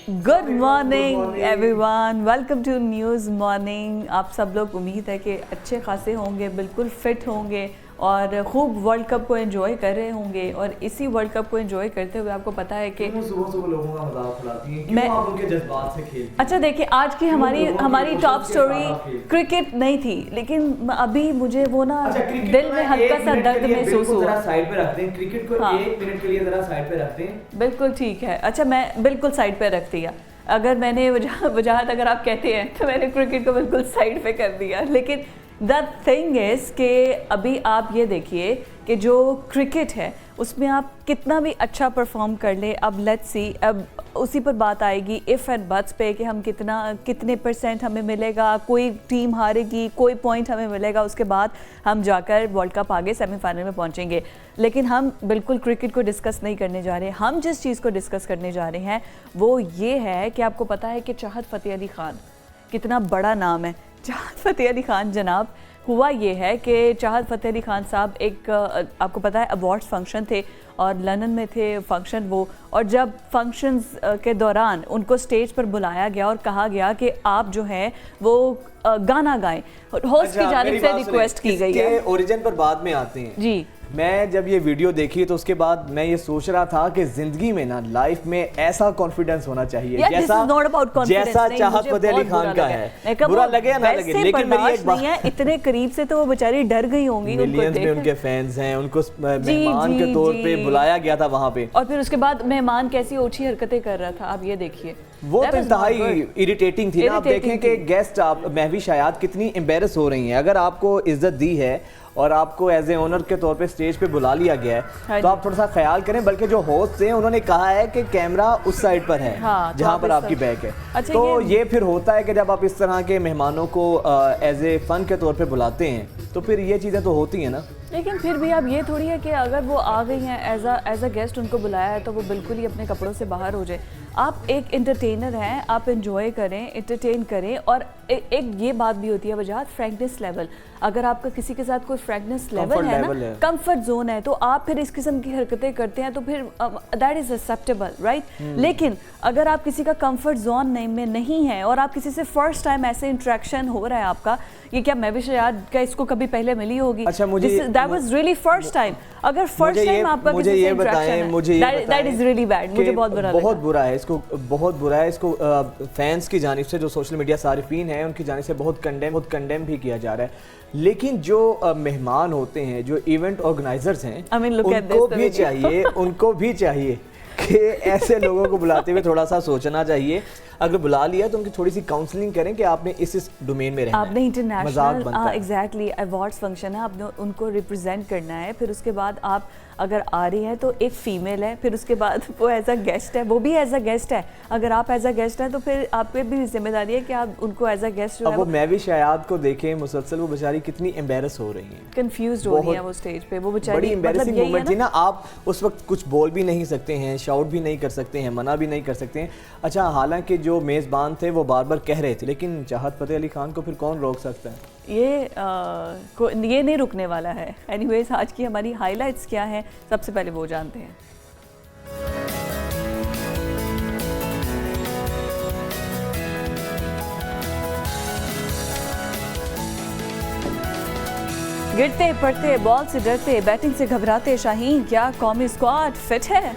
Good morning everyone, welcome to News Morning. आप सब लोग उम्मीद है कि अच्छे खासे होंगे, बिल्कुल फिट होंगे और खूब वर्ल्ड कप को एंजॉय कर रहे होंगे। और इसी वर्ल्ड कप को एंजॉय करते हुए आपको पता है कि सुबह लोगों का मजाक उड़ाती हैं, क्यों आप उनके जज्बात से खेलते हैं? अच्छा देखिए, आज की हमारी टॉप स्टोरी क्रिकेट नहीं थी, लेकिन अभी मुझे वो ना दिल में हल्का सा दर्द महसूस हुआ। जरा साइड पे रखते हैं क्रिकेट को, 1 मिनट के लिए जरा साइड पे रखते हैं। बिल्कुल ठीक है। अच्छा, मैं बिल्कुल साइड पे रख दिया। अगर मैंने वजाहत अगर आप कहते हैं तो मैंने क्रिकेट को बिल्कुल साइड पे कर दिया। लेकिन द थिंग इज़ कि अभी आप ये देखिए कि जो क्रिकेट है उसमें आप कितना भी अच्छा परफॉर्म कर ले, अब लेट्स सी, अब उसी पर बात आएगी इफ़ एंड बट्स पे कि हम कितने % हमें मिलेगा, कोई टीम हारेगी, कोई पॉइंट हमें मिलेगा, उसके बाद हम जाकर वर्ल्ड कप आगे सेमीफाइनल में पहुंचेंगे। लेकिन हम बिल्कुल क्रिकेट को डिस्कस नहीं करने जा रहे। हम जिस चीज़ को डिस्कस करने जा रहे हैं वो ये है कि आपको पता है कि चाहत फ़तेह अली ख़ान कितना बड़ा नाम है। चाहत फ़तेह अली ख़ान जनाब, हुआ ये है कि चाहत फ़तेह अली ख़ान साहब एक आपको पता है अवार्ड्स फंक्शन थे और लंदन में थे फंक्शन वो, और जब फंक्शंस के दौरान उनको स्टेज पर बुलाया गया और कहा गया कि आप जो हैं वो गाना गाएं, होस्ट की जानिब से रिक्वेस्ट की गई है। ओरिजिन पर बाद में आते हैं जी। मैं जब ये वीडियो देखी तो उसके बाद मैं ये सोच रहा था कि जिंदगी में ना, लाइफ में ऐसा कॉन्फिडेंस होना चाहिए जैसा चाहत फ़तेह अली खान का है। बुरा लगे या ना लगे, लेकिन मेरी एक बात है, इतने करीब से तो वो बेचारी डर गई होंगी। मिलियंस में उनके फैंस हैं, उनको मेहमान के तौर पे बुलाया गया था वहाँ पे, और फिर उसके बाद मेहमान कैसी ओछी हरकतें कर रहा था, आप ये देखिए। वो तो इंतहाई इरिटेटिंग थी ना। आप देखें कि गेस्ट आप महविश हयात कितनी एम्बेरस हो रही हैं। अगर आपको इज्जत दी है और आपको एज ए ओनर के तौर पे स्टेज पे बुला लिया गया है तो आप थोड़ा सा ख्याल करें। बल्कि जो होस्ट हैं उन्होंने कहा है कि कैमरा उस साइड पर है, जहां पर आपकी बैक है। अच्छा, तो ये फिर होता है कि जब आप इस तरह के मेहमानों को एज ए फन के तौर पे बुलाते हैं तो फिर ये चीज़ें तो होती हैं ना। लेकिन फिर भी अब ये थोड़ी है कि अगर वो आ गई हैं एज अ गेस्ट, उनको बुलाया है तो वो बिल्कुल ही अपने कपड़ों से बाहर हो जाए। आप एक एंटरटेनर हैं, आप एंजॉय करें, एंटरटेन करें। और एक ये बात भी होती है वजह फ्रैंकनेस लेवल। अगर आपका किसी के साथ कोई फ्रैंकनेस लेवल है ना, कंफर्ट जोन है, तो आप फिर इस किस्म की हरकतें करते हैं तो फिर दैट इज़ एक्सेप्टेबल, राइट। लेकिन अगर आप किसी का कंफर्ट जोन में नहीं है और आप किसी से फर्स्ट टाइम ऐसे इंटरेक्शन हो रहा है आपका, ये क्या मैं भी शायद क्या इसको कभी पहले मिली होगी? अच्छा, मुझे that was really first time. अगर फर्स्ट टाइम आपका किसी से इंटरेक्शन है, दैट इज रियली बैड। मुझे बहुत बुरा लगा, बहुत बुरा है इसको, बहुत बुरा है इसको। फैंस की जानिब से, जो सोशल मीडिया सारिफीन हैं, उनकी जानिब से बहुत कंडेम भी किया जा रहा है। लेकिन जो मेहमान होते हैं, जो इवेंट ऑर्गेनाइजर्स हैं, उनको भी चाहिए कि ऐसे लोगों को बुलाते हुए थोड़ा सा सोचना चाहिए। अगर बुला लिया तो उनकी थोड़ी सी काउंसलिंग करें कि आपने इस डोमेन में रहना है। आपने इंटरनेशनल एग्जैक्टली अवार्ड्स फंक्शन है, आपने उनको रिप्रेजेंट करना है। फिर उसके बाद आप अगर आ रही हैं तो एक फ़ीमेल है, फिर उसके बाद वो एज अ गेस्ट है, वो भी एज अ गेस्ट है। अगर आप एज अ गेस्ट हैं तो फिर आप पे भी जिम्मेदारी है कि आप उनको एज अ गेस्ट जो है, वो महविश हयात को देखें मुसलसल, वो बेचारी कितनी एम्बेरस हो रही हैं, कंफ्यूज हो रही है वो स्टेज पे। वो बेचारी बड़ी एम्बेरसिंग मोमेंट थी ना। आप उस वक्त कुछ बोल भी नहीं सकते हैं, शाउट भी नहीं कर सकते हैं, मना भी नहीं कर सकते हैं। अच्छा, हालांकि जो मेज़बान थे वो बार बार कह रहे थे, लेकिन चाहत फ़तेह अली खान को फिर कौन रोक सकता है? ये नहीं रुकने वाला है। एनीवेज, आज की हमारी हाइलाइट्स क्या हैं, सबसे पहले वो जानते हैं। गिरते पड़ते, बॉल से डरते, बैटिंग से घबराते शाहीन, क्या कौमी स्क्वाड फिट है?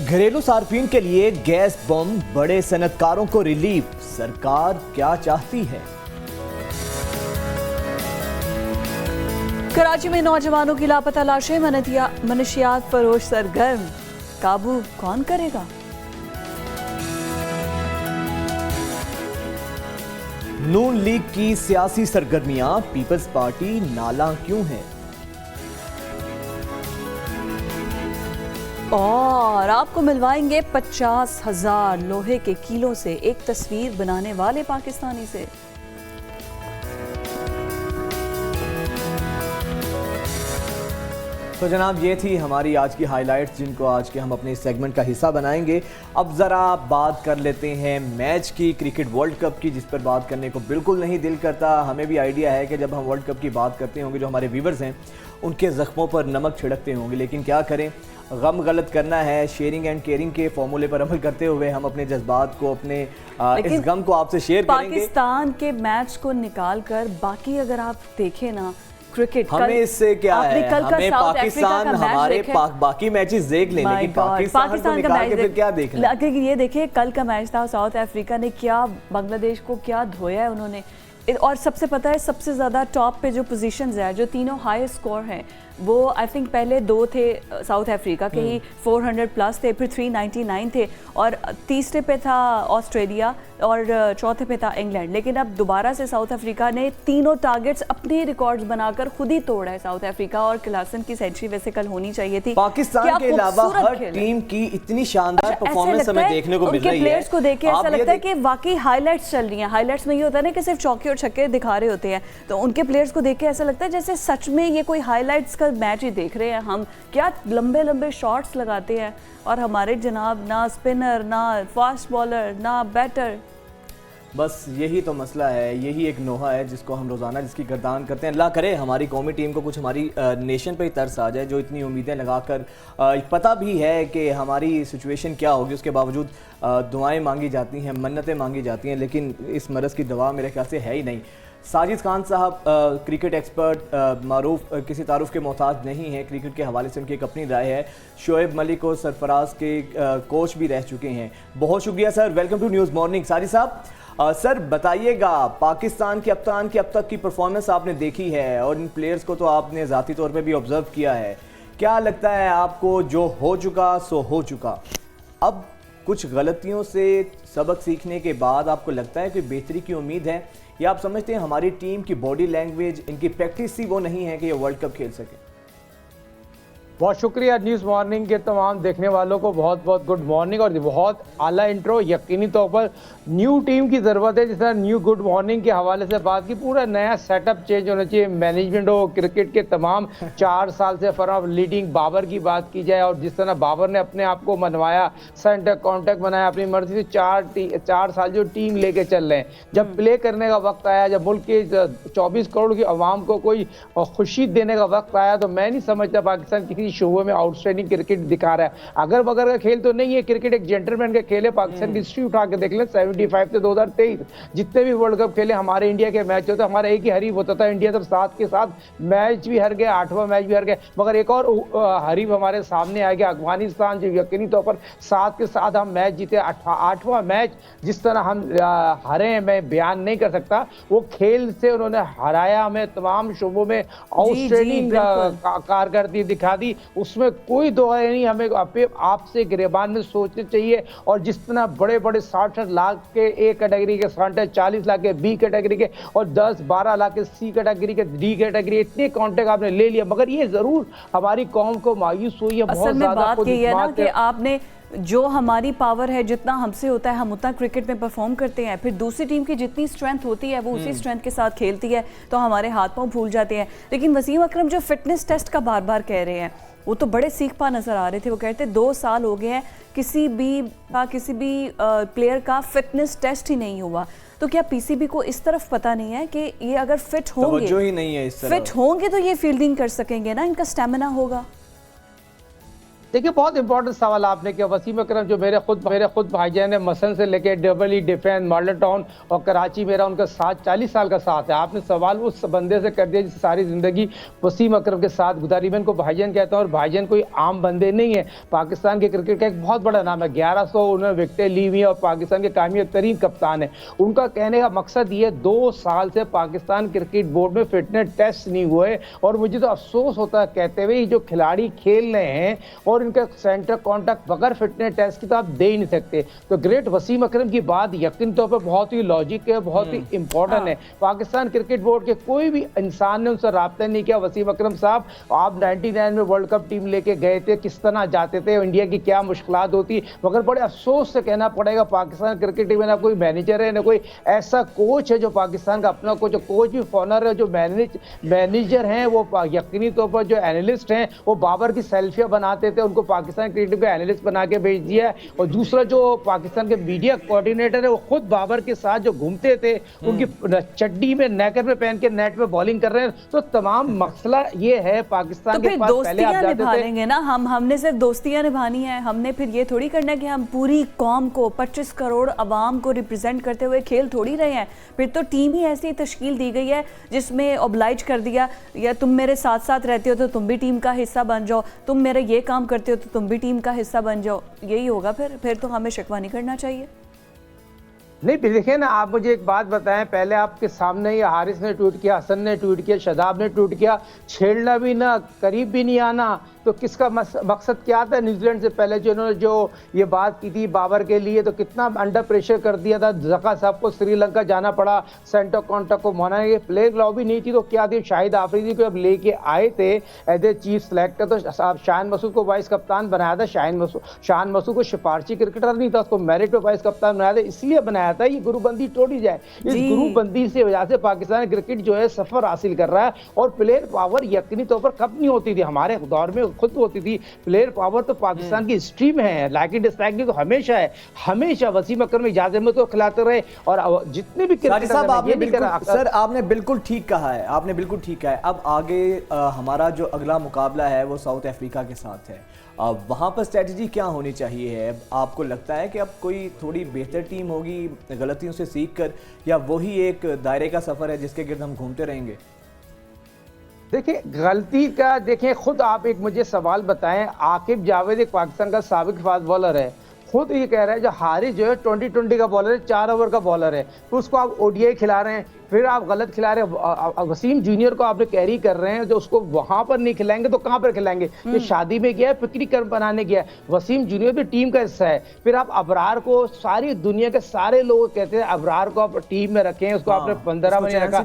घरेलू सार्फिन के लिए गैस बम, बड़े सनतकारों को रिलीफ, सरकार क्या चाहती है? कराची में नौजवानों की लापता लाशें, मनशियात फरोश सरगर्म, काबू कौन करेगा? नून लीग की सियासी सरगर्मियां, पीपल्स पार्टी नाला क्यों है? और आपको मिलवाएंगे 50,000 लोहे के किलो से एक तस्वीर बनाने वाले पाकिस्तानी से। तो जनाब ये थी हमारी आज की हाइलाइट्स जिनको आज के हम अपने इस सेगमेंट का हिस्सा बनाएंगे। अब ज़रा बात कर लेते हैं मैच की, क्रिकेट वर्ल्ड कप की, जिस पर बात करने को बिल्कुल नहीं दिल करता। हमें भी आइडिया है कि जब हम वर्ल्ड कप की बात करते होंगे जो हमारे व्यूवर्स हैं उनके ज़ख्मों पर नमक छिड़कते होंगे, लेकिन क्या करें, गम गलत करना है। शेयरिंग एंड केयरिंग के फॉर्मूले पर अमल करते हुए हम अपने जज्बात को, अपने इस गम को आपसे शेयर करेंगे। पाकिस्तान के मैच को निकाल कर बाकी अगर आप देखें ना, क्रिकेट हमें इससे क्या है, हमें पाकिस्तान हमारे बाकी मैचेस देख लें, लेकिन पाकिस्तान का मैच फिर क्या देख लें। ये देखिए कल का मैच था, साउथ अफ्रीका ने क्या बांग्लादेश को क्या धोया है उन्होंने। और सबसे पता है सबसे ज़्यादा टॉप पे जो पोजीशंस है, जो तीनों हाई स्कोर हैं, वो आई थिंक पहले 2 थे साउथ अफ्रीका के ही 400 प्लस थे, फिर 399 थे, और तीसरे पे था ऑस्ट्रेलिया और चौथे पे था इंग्लैंड। लेकिन अब दोबारा से साउथ अफ्रीका ने तीनों टारगेट्स अपने रिकॉर्ड्स बनाकर खुद ही तोड़ा है साउथ अफ्रीका, और क्लासन की सेंचुरी वैसे कल होनी चाहिए थी। पाकिस्तान के अलावा हर टीम की इतनी शानदार परफॉर्मेंस हमें देखने को मिल रही है। प्लेयर्स को देख के ऐसा लगता है कि वाकई हाईलाइट्स चल रही हैं। हाईलाइट्स में ये होता है ना कि सिर्फ चौके और छक्के दिखा रहे होते हैं, तो उनके प्लेयर्स को देख के ऐसा लगता है जैसे सच में ये कोई हाईलाइट्स का मैच ही देख रहे हैं हम। क्या लंबे लंबे शॉट्स लगाते हैं, और हमारे जनाब ना स्पिनर, ना फास्ट बॉलर, ना बैटर। बस यही तो मसला है, यही एक नोहा है जिसको हम रोज़ाना जिसकी गर्दान करते हैं। अल्लाह करे हमारी कौमी टीम को कुछ हमारी नेशन पे ही तरस आ जाए, जो इतनी उम्मीदें लगाकर पता भी है कि हमारी सिचुएशन क्या होगी, उसके बावजूद दुआएं मांगी जाती हैं, मन्नतें मांगी जाती हैं, लेकिन इस मरज़ की दवा मेरे ख्याल से है ही नहीं। साजिद खान साहब क्रिकेट एक्सपर्ट, मारूफ किसी तारुफ के मोहताज नहीं है, क्रिकेट के हवाले से उनकी एक अपनी राय है। शोएब मलिक और सरफराज के कोच भी रह चुके हैं। बहुत शुक्रिया sir, welcome to News Morning. Sajid sahab sir बताइएगा, पाकिस्तान की अब तक की परफॉर्मेंस आपने देखी है और इन प्लेयर्स को तो आपने ज़ाती तौर पे भी ऑब्जर्व किया है, क्या लगता है आपको जो हो चुका सो हो चुका, अब कुछ गलतियों से सबक सीखने के बाद आपको लगता है कोई बेहतरी की उम्मीद है, या आप समझते हैं हमारी टीम की बॉडी लैंग्वेज, इनकी प्रैक्टिस ही वो नहीं है कि ये वर्ल्ड कप खेल सके? बहुत शुक्रिया न्यूज़ मॉर्निंग के तमाम देखने वालों को, बहुत बहुत गुड मॉर्निंग और बहुत आला इंट्रो। यकीनी तौर पर न्यू टीम की ज़रूरत है। जिस तरह न्यू गुड मॉर्निंग के हवाले से बात की, पूरा नया सेटअप चेंज होना चाहिए, मैनेजमेंट हो, क्रिकेट के तमाम 4 साल से फॉर्म लीडिंग बाबर की बात की जाए, और जिस तरह बाबर ने अपने आप को मनवाया, सेंटर कॉन्टैक्ट बनाया अपनी मर्जी से, 4 साल जो टीम लेके चल रहे हैं, जब प्ले करने का वक्त आया, जब मुल्क के 24 करोड़ की आवाम को कोई खुशी देने का वक्त आया, तो मैं नहीं समझता पाकिस्तान किसी शोबे में आउटस्टैंडिंग क्रिकेट दिखा रहा है। अगर बगर का खेल तो नहीं है, क्रिकेट एक जेंटलमैन का खेल है। पाकिस्तान की हिस्ट्री उठा के देख लें, 75 से 2023 जितने भी वर्ल्ड कप खेले हमारे इंडिया के मैच होते, हमारा एक ही हरीफ होता था इंडिया, तब 7 के 7 मैच भी हार गए, 8वां मैच भी हार गए, मगर एक और हरीफ हमारे सामने आ गया अफगानिस्तान, जो यकीनी तौर पर 7 के 7 हम मैच जीते। 8वां मैच जिस तरह हम हारे हैं मैं बयान नहीं कर सकता, वो खेल से उन्होंने हराया, हमें तमाम शोबों में आउटस्टैंडिंग कारकर्दगी दिखा दी, उसमें कोई दो है नहीं। हमें आपसे गिरेबान में सोचना चाहिए, और जिस तरह बड़े बड़े 60 लाख के ए कैटेगरी के, 40 लाख के बी कैटेगरी के, और 10-12 लाख के सी कैटेगरी के, डी कैटेगरी, इतने कॉन्ट्रैक्ट आपने ले लिया, मगर ये जरूर हमारी कौम को मायूस हुई है बहुत ज्यादा। बात ये है ना कि आपने जो हमारी पावर है, जितना हमसे होता है हम उतना क्रिकेट में परफॉर्म करते हैं, फिर दूसरी टीम की जितनी स्ट्रेंथ होती है वो उसी स्ट्रेंथ के साथ खेलती है, तो हमारे हाथ पांव फूल जाते हैं। लेकिन वसीम अकरम जो फिटनेस टेस्ट का बार बार कह रहे हैं, वो तो बड़े सीख पा नजर आ रहे थे। वो कहते 2 साल हो गए हैं किसी भी प्लेयर का फिटनेस टेस्ट ही नहीं हुआ, तो क्या पीसीबी को इस तरफ पता नहीं है कि ये अगर फिट होंगे तो ये फील्डिंग कर सकेंगे ना, इनका स्टेमिना होगा? देखिए बहुत इंपॉर्टेंट सवाल आपने किया। वसीम अकरम जो मेरे खुद भाईजान है, मसन से लेके double E defence, model town और कराची, मेरा उनका साथ 40 साल का साथ है। आपने सवाल उस बंदे से कर दिया जिससे सारी जिंदगी वसीम अकरम के साथ गुजारी। मैं इनको भाईजान कहता हूँ, और भाईजान कोई आम बंदे नहीं है, पाकिस्तान के क्रिकेट का एक बहुत बड़ा नाम है। 1100 उन्होंने विकेटें ली हुई है और पाकिस्तान के कामयाब तरीन कप्तान है। उनका कहने का मकसद ये, 2 साल से पाकिस्तान क्रिकेट बोर्ड में फिटनेस टेस्ट नहीं हुए, और मुझे तो अफसोस होता है कहते हुए जो खिलाड़ी खेल रहे हैं और और इनका सेंटर कॉन्टैक्ट बगैर फिटनेस टेस्ट की तो आप दे ही नहीं सकते। तो ग्रेट वसीम अकरम की बात यकीन तौर पर बहुत ही लॉजिक है, बहुत ही इंपॉर्टेंट है। पाकिस्तान क्रिकेट बोर्ड के कोई भी इंसान ने उनसे रब्ता नहीं किया, वसीम अकरम साहब आप 99 में वर्ल्ड कप टीम लेके गए थे, किस तरह जाते थे, इंडिया की क्या मुश्किलात होती, मगर बड़े अफसोस से कहना पड़ेगा पाकिस्तान क्रिकेट टीम में ना कोई मैनेजर है, ना कोई ऐसा कोच है जो पाकिस्तान का अपना कोच भी फॉरनर है, जो मैनेजर हैं वो यकीनी तौर पर जो एनालिस्ट हैं वो बाबर की सेल्फियां बनाते थे, उनको पाकिस्तान क्रिकेट का एनालिस्ट बना के भेज दिया है। और दूसरा जो पाकिस्तान के मीडिया कोऑर्डिनेटर है वो खुद बाबर के साथ जो घूमते थे, उनकी चड्डी में नेकर में पहन के नेट में बॉलिंग कर रहे हैं। तो तमाम मसला ये है पाकिस्तान के पास, पहले आप जाते थे ना हमने सिर्फ दोस्तियां निभानी है, हमने फिर ये थोड़ी करना है कि हम पूरी कौम को 25 करोड़ अवाम को रिप्रेजेंट करते हुए खेल थोड़ी रहे हैं। फिर तो टीम ही ऐसी तश्कील दी गई है जिसमें ऑब्लाइज कर दिया, या तुम मेरे साथ साथ रहते हो तो तुम भी टीम का हिस्सा बन जाओ, तुम मेरे ये काम करते हो तो तुम भी टीम का हिस्सा बन जाओ। यही होगा फिर तो हमें शिकवा नहीं करना चाहिए। नहीं देखिए ना, आप मुझे एक बात बताएं, पहले आपके सामने ही हारिस ने ट्वीट किया, हसन ने ट्वीट किया, शदाब ने ट्वीट किया, छेड़ना भी ना, करीब भी नहीं आना। तो किसका मकसद क्या था? न्यूजीलैंड से पहले जिन्होंने जो ये बात की थी बाबर के लिए, तो कितना अंडर प्रेशर कर दिया था, जका साहब को श्रीलंका जाना पड़ा, सेंटर कॉन्टैक्ट को मना, ये प्लेयर लॉबी नहीं थी तो क्या थी? शाहिद आफरीदी को जब लेके आए थे एज ए चीफ सेलेक्टर, तो शान मसूद को वाइस कप्तान बनाया था। शान मसूद को सिफारशी क्रिकेटर नहीं था, उसको मेरिट पे वाइस कप्तान बनाया था, इसलिए बनाया था ये गुरुबंदी तोड़ी जाए। इस गुरुबंदी से वजह से पाकिस्तान क्रिकेट जो है सफर हासिल कर रहा है। और प्लेयर पावर यकीनी तौर पर कब नहीं होती थी, हमारे दौर में खुद होती थी। प्लेयर पावर तो पाकिस्तान की हिस्ट्री में है, लाइक डिसलाइक तो हमेशा है। हमेशा वसीम अकरम इजाजत में तो खिलाते रहे, और जितने भी सर आपने बिल्कुल ठीक कहा है, आपने बिल्कुल ठीक कहा है। अब आगे हमारा जो अगला मुकाबला है वो साउथ अफ्रीका के साथ है। अब वहाँ पर स्ट्रेटजी क्या होनी चाहिए है? आपको लगता है कि अब कोई थोड़ी बेहतर टीम होगी गलतियों से सीख कर, या वही एक दायरे का सफ़र है जिसके गिर्द हम घूमते रहेंगे? देखिए गलती का, देखिए खुद आप एक मुझे सवाल बताएं, आकिब जावेद एक पाकिस्तान का साबिक फास्ट बॉलर है, खुद ये कह रहा है जो हारिस जो है 2020 का बॉलर है, 4 ओवर का बॉलर है, तो उसको आप ओडीआई खिला रहे हैं, फिर आप गलत खिला रहे हैं। वसीम जूनियर को आपने कैरी कर रहे हैं, जो उसको वहां पर नहीं खिलाएंगे तो कहां पर खिलाएंगे? ये शादी में गया है, पिकनिक बनाने गया है, वसीम जूनियर भी टीम का हिस्सा है। फिर आप अबरार को, सारी दुनिया के सारे लोग कहते हैं अबरार को आप टीम में रखें, उसको आपने 15 में रखा।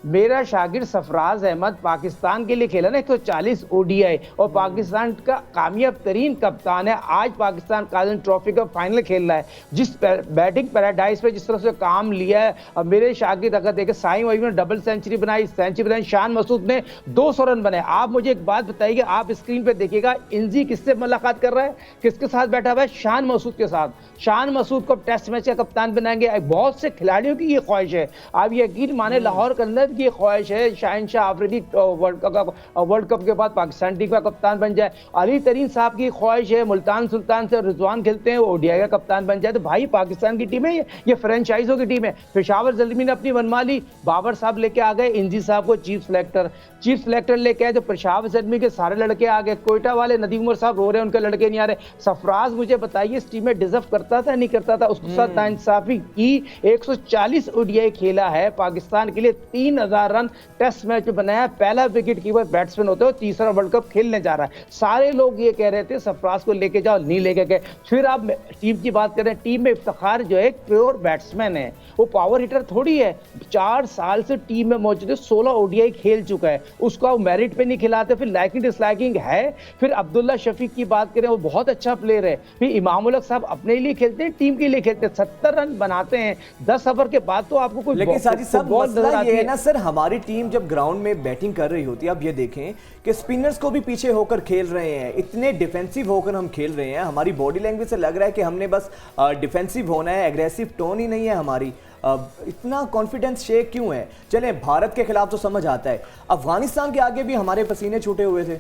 मेरा शागिर्द सरफराज अहमद पाकिस्तान के लिए खेला ना 140 ओडीआई, और पाकिस्तान का कामयाब तरीन कप्तान है। आज पाकिस्तान काजन ट्रॉफी का फाइनल खेल रहा है। जिस बैटिंग पैराडाइज पे जिस तरह से काम लिया है, अब मेरे शागिर्द अगर देखे, साई वही ने डबल सेंचुरी बनाई, शान मसूद ने 200 रन बनाए। आप मुझे एक बात बताइए, आप स्क्रीन पे देखिएगा इंजी किससे मुलाकात कर रहा है, किसके साथ बैठा हुआ है? शान मसूद के साथ। शान मसूद को टेस्ट मैच का कप्तान बनाएंगे। बहुत से खिलाड़ियों की ये ख्वाहिश है, आप यकीन माने लाहौर के अंदर की ख्वाहिश है शाहिनशाह आफरीदी वर्ल्ड कप के बाद पाकिस्तान टीम का कप्तान बन जाए। अली तरीन साहब की ख्वाहिश है मुल्तान सुल्तान से रिजवान खेलते हैं, वो ओडीआई का कप्तान बन जाए। तो भाई पाकिस्तान की टीम है, ये फ्रेंचाइजों की टीम है। पेशावर जल्मी ने अपनी मनमा ली, बाबर साहब लेके आ गए इंजी साहब को चीफ सेलेक्टर लेके आए, तो पेशावर जल्मी के सारे लड़के आ गए। कोयटा वाले नदीम उमर साहब रो रहे हैं, उनके लड़के नहीं आ रहे। सरफराज मुझे बताइए इस टीम में डिजर्व करता था नहीं करता था? उसके साथ नाइंसाफी की। 140 ओडीआई खेला है पाकिस्तान के लिए, 3000 रन टेस्ट मैच में बनाया, पहला विकेट कीपर बैट्समैन होते हो, तीसरा वर्ल्ड कप खेलने जा रहा है। सारे लोग ये कह रहे थे सरफराज को लेके जाओ, नहीं लेके गए। फिर आप टीम की बात करें, टीम में इफ्तिखार जो है प्योर बैट्समैन है, वो पावर हिटर थोड़ी है। 4 साल से टीम में मौजूद है, 16 ओडीआई खेल चुका है, उसको मेरिट पे नहीं खिलाते। फिर लाइकिंग डिसलाइकिंग है। फिर अब्दुल्ला शफीक की बात करें, वो बहुत अच्छा प्लेयर है। फिर इमामुल हक साहब अपने लिए खेलते हैं, टीम के लिए खेलते हैं, 70 रन बनाते हैं 10 ओवर के बाद। तो आपको कोई लेकिन सारी सब मसला ये है ना सर, हमारी टीम जब ग्राउंड में बैटिंग कर रही होती है, अब ये देखें कि स्पिनर्स को भी पीछे होकर खेल रहे हैं, इतने डिफेंसिव होकर हम खेल रहे हैं। हमारी बॉडी लैंग्वेज से लग रहा है कि हमने बस डिफेंसिव होना है, एग्रेसिव टोन ही नहीं है हमारी। इतना कॉन्फिडेंस शेक क्यों है? चले भारत के खिलाफ तो समझ आता है, अफगानिस्तान के आगे भी हमारे पसीने छूटे हुए थे।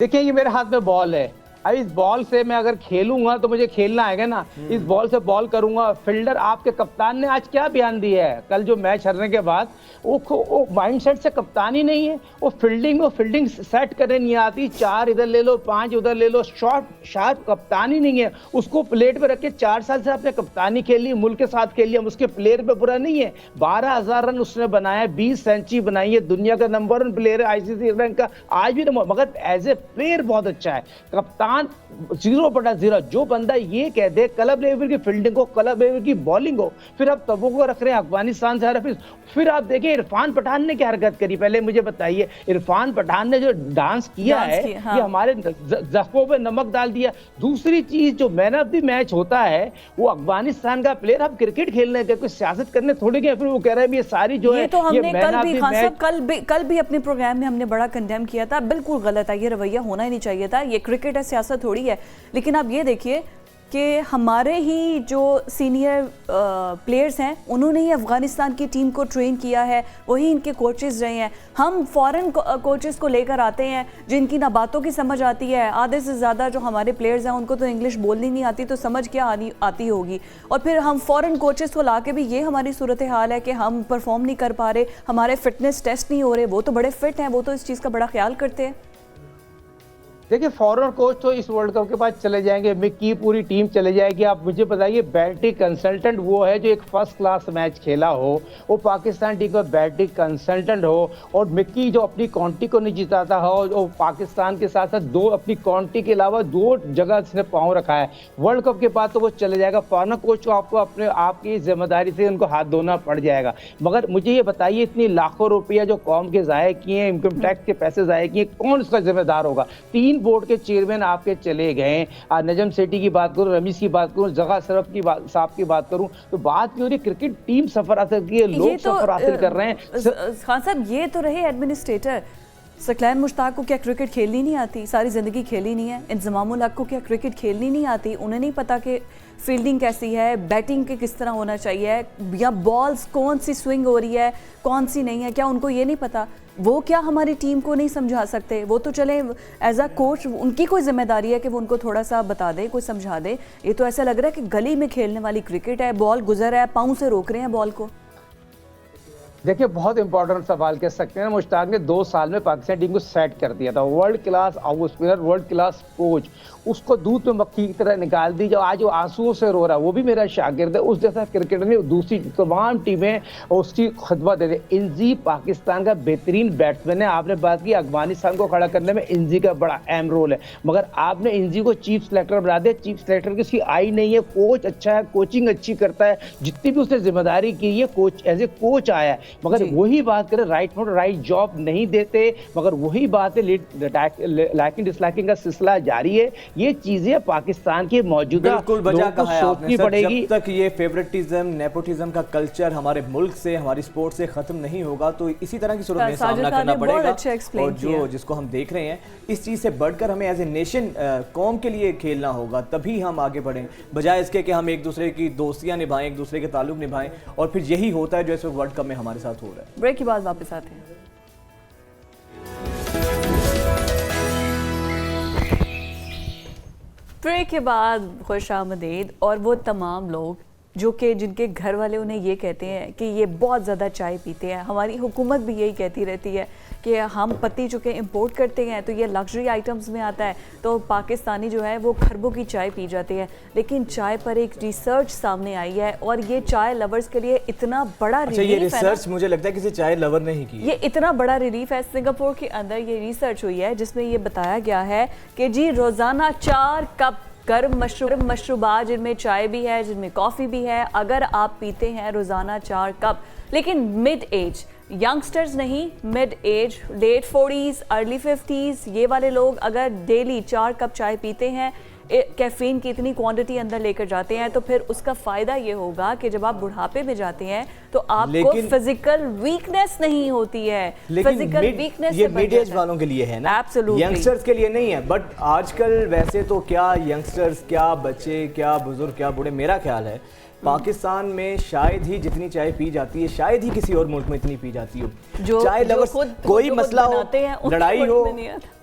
देखिए ये मेरे हाथ में बॉल है, अब इस बॉल से मैं अगर खेलूंगा तो मुझे खेलना आएगा ना, इस बॉल से बॉल करूंगा। फील्डर आपके कप्तान ने आज क्या बयान दिया है कल जो मैच हारने के बाद, वो माइंडसेट से कप्तान ही नहीं है, वो फील्डिंग सेट करने नहीं आती, 4 इधर ले लो 5 उधर ले लो, शॉर्ट शार्प कप्तान ही नहीं है। उसको प्लेट पे रख के 4 साल से आपने कप्तानी खेली, मुल्क के साथ खेली, हम उसके प्लेयर पे बुरा नहीं है। 12,000 रन उसने बनाया, 20 सेंचुरी बनाई है, दुनिया का नंबर 1 प्लेयर है आईसीसी रैंक का आज भी, मगर एज ए प्लेयर बहुत अच्छा है। कप्तान 0/0। जो बंदा ये कह दे क्लब लेवल की फील्डिंग हो, क्लब लेवल की बॉलिंग हो, फिर आप तबों को रख रहे हैं अफगानिस्तान से। फिर आप देखिए इरफान पठान ने क्या हरकत करी, पहले मुझे बताइए। इरफान पठान ने जो डांस किया है, हाँ। ये हमारे जख्मों पे नमक डाल दिया। दूसरी चीज, जो मैन ऑफ द मैच होता है वो अफगानिस्तान का प्लेयर। हम क्रिकेट खेलने के, कोई सियासत करने थोड़ी गए, फिर वो कह रहे हैं ये सारी जो है, तो हमने मैन ऑफ द मैच कल भी अपने प्रोग्राम में हमने बड़ा कंडेम किया था। बिल्कुल गलत है, ये रवैया होना ही नहीं चाहिए था। ये क्रिकेट है, सियासत थोड़ी है। लेकिन आप ये देखिए कि हमारे ही जो सीनियर प्लेयर्स हैं उन्होंने ही अफ़गानिस्तान की टीम को ट्रेन किया है, वही इनके कोचेस रहे हैं। हम फॉरेन कोचेस को लेकर आते हैं जिनकी ना बातों की समझ आती है। आधे से ज़्यादा जो हमारे प्लेयर्स हैं उनको तो इंग्लिश बोलनी नहीं आती, तो समझ क्या आती होगी। और फिर हम फॉरेन कोचेस को ला के भी ये हमारी सूरत हाल है कि हम परफॉर्म नहीं कर पा रहे, हमारे फिटनेस टेस्ट नहीं हो रहे। वो तो बड़े फिट हैं, वो तो इस चीज़ का बड़ा ख्याल करते हैं। देखिए फॉरेनर कोच तो इस वर्ल्ड कप के बाद चले जाएंगे, मिक्की पूरी टीम चले जाएगी। आप मुझे बताइए बैटिंग कंसल्टेंट वो है जो एक फर्स्ट क्लास मैच खेला हो, वो पाकिस्तान टीम का बैटिंग कंसल्टेंट हो, और मिक्की जो अपनी काउंटी को नहीं जिताता हो, वो पाकिस्तान के साथ साथ अपनी काउंटी के अलावा 2 जगह इसने पाँव रखा है। वर्ल्ड कप के बाद तो वो चले जाएगा। फॉरेनर कोच को आपको अपने आपकी जिम्मेदारी से उनको हाथ धोना पड़ जाएगा। मगर मुझे ये बताइए, इतनी लाखों रुपया जो कौम के ज़ाया किए हैं, इनकम टैक्स के पैसे ज़ाया किए, कौन उसका जिम्मेदार होगा? 3 बोर्ड के चेयरमैन आपके चले गए। नजम सेठी की बात करूं, रमीज की बात करूं, जगह सरफ की बात, साहब की बात करूं, तो बात क्यों रही? क्रिकेट टीम सफर हासिल की है, लोग सफर हासिल कर रहे हैं। खान साहब ये तो रहे एडमिनिस्ट्रेटर। सकलैन मुश्ताक को क्या क्रिकेट खेलनी नहीं आती? सारी ज़िंदगी खेली नहीं है। इंज़मामुल हक को क्या क्रिकेट खेलनी नहीं आती? उन्हें नहीं पता कि फील्डिंग कैसी है, बैटिंग के किस तरह होना चाहिए, या बॉल्स कौन सी स्विंग हो रही है कौन सी नहीं है, क्या उनको ये नहीं पता? वो क्या हमारी टीम को नहीं समझा सकते? वो तो चले एज अ कोच उनकी कोई जिम्मेदारी है कि वो उनको थोड़ा सा बता दे, कोई समझा दे। ये तो ऐसा लग रहा है कि गली में खेलने वाली क्रिकेट है, बॉल गुजर है, पाँव से रोक रहे हैं बॉल को। देखिए बहुत इंपॉर्टेंट सवाल कह सकते हैं। मुश्ताक ने 2 साल में पाकिस्तान टीम को सेट कर दिया था। World class off spinner, world class coach, उसको दूध में मक्खी की तरह निकाल दी। जो आज वो आंसुओं से रो रहा है, वो भी मेरा शागिर्द है। उस जैसा क्रिकेटर ने दूसरी तमाम टीमें उसकी खिदमत दे रही। इंजी पाकिस्तान का बेहतरीन बैट्समैन है। आपने बात की अफगानिस्तान को खड़ा करने में इंजी का बड़ा अहम रोल है, मगर आपने इंजी को चीफ सेलेक्टर बना दिया। चीफ सेलेक्टर की उसकी आई नहीं है। कोच अच्छा है, कोचिंग अच्छी करता है, जितनी भी उसने जिम्मेदारी की है कोच एज ए कोच आया है। मगर वही बात करें, राइट नोट राइट जॉब नहीं देते। मगर वही बात है, लाइकिंग डिसलाइकिंग का सिलसिला जारी है। ये चीजें पाकिस्तान के मौजूदा बिल्कुल बजा कहा है आपने सर। पड़ेगी। जब तक ये फेवरेटिज्म, नेपोटिज्म का कल्चर हमारे मुल्क से, हमारी स्पोर्ट से खत्म नहीं होगा, तो इसी तरह की सूरत में सामना करना पड़ेगा। और जो जिसको हम देख रहे हैं, इस चीज से बढ़कर हमें एज ए नेशन कौम के लिए खेलना होगा, तभी हम आगे बढ़ें, बजाय इसके कि हम एक दूसरे की दोस्तियां निभाएं, एक दूसरे के ताल्लुक निभाएं। और फिर यही होता है जो इस वक्त वर्ल्ड कप में हमारे साथ हो रहा है। ब्रेक के बाद वापस आते हैं। ब्रेक के बाद खुश आमदीद। और वो तमाम लोग जो कि जिनके घर वाले उन्हें ये कहते हैं कि ये बहुत ज़्यादा चाय पीते हैं। हमारी हुकूमत भी यही कहती रहती है कि हम पत्ती चुके इंपोर्ट करते हैं तो ये लग्जरी आइटम्स में आता है, तो पाकिस्तानी जो है वो खरबों की चाय पी जाते हैं। लेकिन चाय पर एक रिसर्च सामने आई है और ये चाय लवर्स के लिए इतना बड़ा रिलीफ है। ये रिसर्च मुझे लगता है किसी चाय लवर ने ही की। ये इतना बड़ा रिलीफ है। सिंगापुर के अंदर ये रिसर्च हुई है जिसमें ये बताया गया है कि जी रोज़ाना 4 कप गर्म मशरूबात, जिनमें चाय भी है, जिनमें कॉफ़ी भी है, अगर आप पीते हैं रोज़ाना 4 कप, लेकिन मिड एज यंगस्टर्स नहीं, mid age late 40s early 50s ये वाले लोग अगर डेली 4 कप चाय पीते हैं, कैफीन की इतनी क्वांटिटी अंदर लेकर जाते हैं, तो फिर उसका फ़ायदा ये होगा कि जब आप बुढ़ापे में जाते हैं तो आपको फिजिकल वीकनेस नहीं होती है। फिजिकल वीकनेस ये मिड एज वालों के लिए है ना, एब्सोल्युटली, यंगस्टर्स के लिए नहीं है। बट आजकल वैसे तो क्या यंगस्टर्स, क्या बच्चे, क्या बुजुर्ग, क्या बूढ़े, मेरा ख्याल है पाकिस्तान में शायद ही जितनी चाय पी जाती है, शायद ही किसी और मुल्क में इतनी पी जाती हो। चाय लवर्स, कोई मसला हो, लड़ाई हो,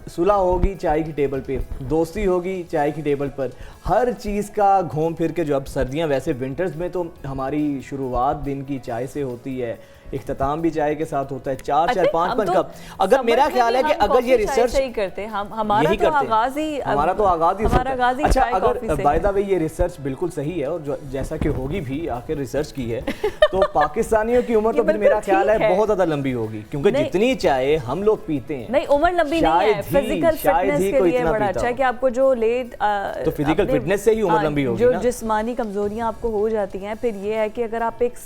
सुलह होगी चाय की टेबल पे, दोस्ती होगी चाय की टेबल पर, हर चीज़ का घूम फिर के जो अब सर्दियां, वैसे विंटर्स में तो हमारी शुरुआत दिन की चाय से होती है, इख्तिताम भी चाय के साथ होता है, 4 5 कप। अगर मेरा ख्याल है कि अगर ये रिसर्च ही करते हम, हमारा तो आगाज ही अच्छा, अगर बाय द वे ये रिसर्च बिल्कुल सही है और जैसा कि होगी भी, आखिर रिसर्च की है, तो पाकिस्तानियों की उम्र तो फिर मेरा ख्याल है बहुत ज्यादा लंबी होगी, क्योंकि जितनी चाय हम लोग पीते हैं। नहीं, उम्र लंबी नहीं है, फिजिकल फिटनेस के लिए बड़ा अच्छा है कि आपको जो लेट तो फिजिकल फिटनेस से ही उम्र लंबी होगी जो जिस्मानी कमजोरियां आपको हो जाती हैं, फिर ये है कि अगर आप एक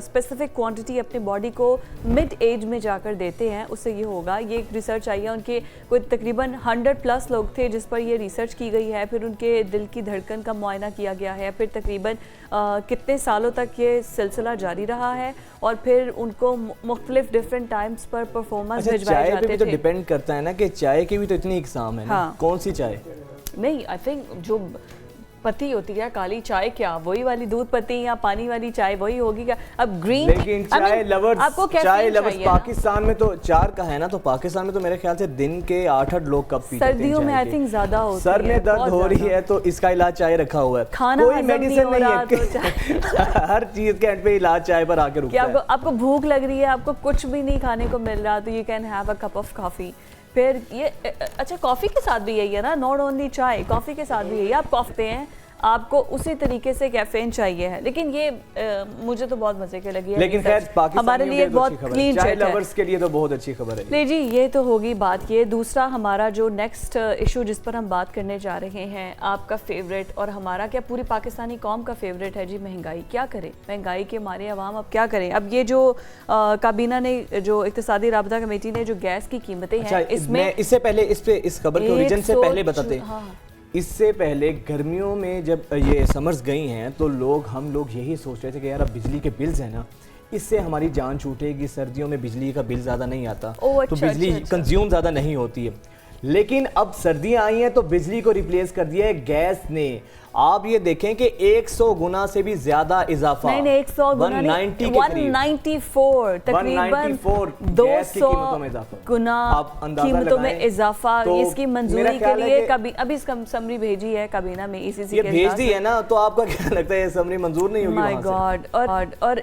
स्पेसिफिक क्वांटिटी अपने बॉडी को मिड एज में जाकर देते हैं, उससे ये होगा। ये एक रिसर्च आई है, उनके कोई तकरीबन 100+ लोग थे जिस पर ये रिसर्च की गई है, फिर उनके दिल की धड़कन का मुआयना किया गया है, फिर तकरीबन कितने सालों तक ये सिलसिला जारी रहा है, और फिर उनको मुख्तलिफ डिफरेंट टाइम्स पर परफॉर्मेंस भिजवाए जाते थे। तो डिपेंड करता है ना कि चाय की भी तो इतनी इकसाम है ना, कौन सी चाय? नहीं, आई थिंक जो पत्ती होती है काली चाय, क्या वही वाली दूध पत्ती या पानी वाली चाय वही होगी क्या? अब ग्रीन, लेकिन चाय लवर्स पाकिस्तान में तो 4 का है ना, तो पाकिस्तान में तो मेरे ख्याल से दिन के 8 लोग कप पीते हैं। सर्दियों में आई थिंक ज्यादा होती है, सर में दर्द हो रही है तो इसका इलाज चाय रखा हुआ है, कोई मेडिसिन नहीं है, हर चीज के एंड पे इलाज चाय पर आके रुकता है। आपको भूख लग रही है, आपको कुछ भी नहीं खाने को मिल रहा, तो you can have a cup of coffee. फिर ये अच्छा, कॉफ़ी के साथ भी यही है ना, नॉट ओनली चाय, कॉफ़ी के साथ भी यही है। आप कॉफ़ी हैं, आपको उसी तरीके से कैफीन चाहिए है, लेकिन ये मुझे तो बहुत मजे के लगी है। लेकिन खैर हमारे लिए बहुत क्लीन चाय लवर्स के लिए तो बहुत अच्छी खबर है। ले जी, ये तो होगी बात। ये दूसरा हमारा जो नेक्स्ट इशू जिस पर हम बात करने जा रहे हैं, आपका फेवरेट और हमारा क्या पूरी पाकिस्तानी कौम का फेवरेट है जी, महंगाई। क्या करें, महंगाई के मारे अवाम अब क्या करें। अब ये जो काबीना ने, जो इक्तिसादी राबता कमेटी ने जो गैस की कीमतें हैं, इसमें इससे पहले इस खबर के ओरिजिन से पहले बताते हैं, इससे पहले गर्मियों में जब ये समर्स गई हैं तो हम लोग यही सोच रहे थे कि यार अब बिजली के बिल्स हैं ना, इससे हमारी जान छूटेगी, सर्दियों में बिजली का बिल ज़्यादा नहीं आता, तो बिजली कंज्यूम ज़्यादा नहीं होती है। लेकिन अब सर्दियां आई हैं तो बिजली को रिप्लेस कर दिया है गैस ने। आप ये देखें कि 100 गुना से भी ज्यादा इजाफा, नहीं 100 गुना नहीं, 194 तकरीबन 200 गुना कीमतों में इजाफा। तो इसकी मंजूरी के लिए कभी अभी समरी भेजी है काबीना में, ECC ये भेज दी है ना, तो आपका क्या लगता है ये समरी मंजूर नहीं होगी? माय गॉड, और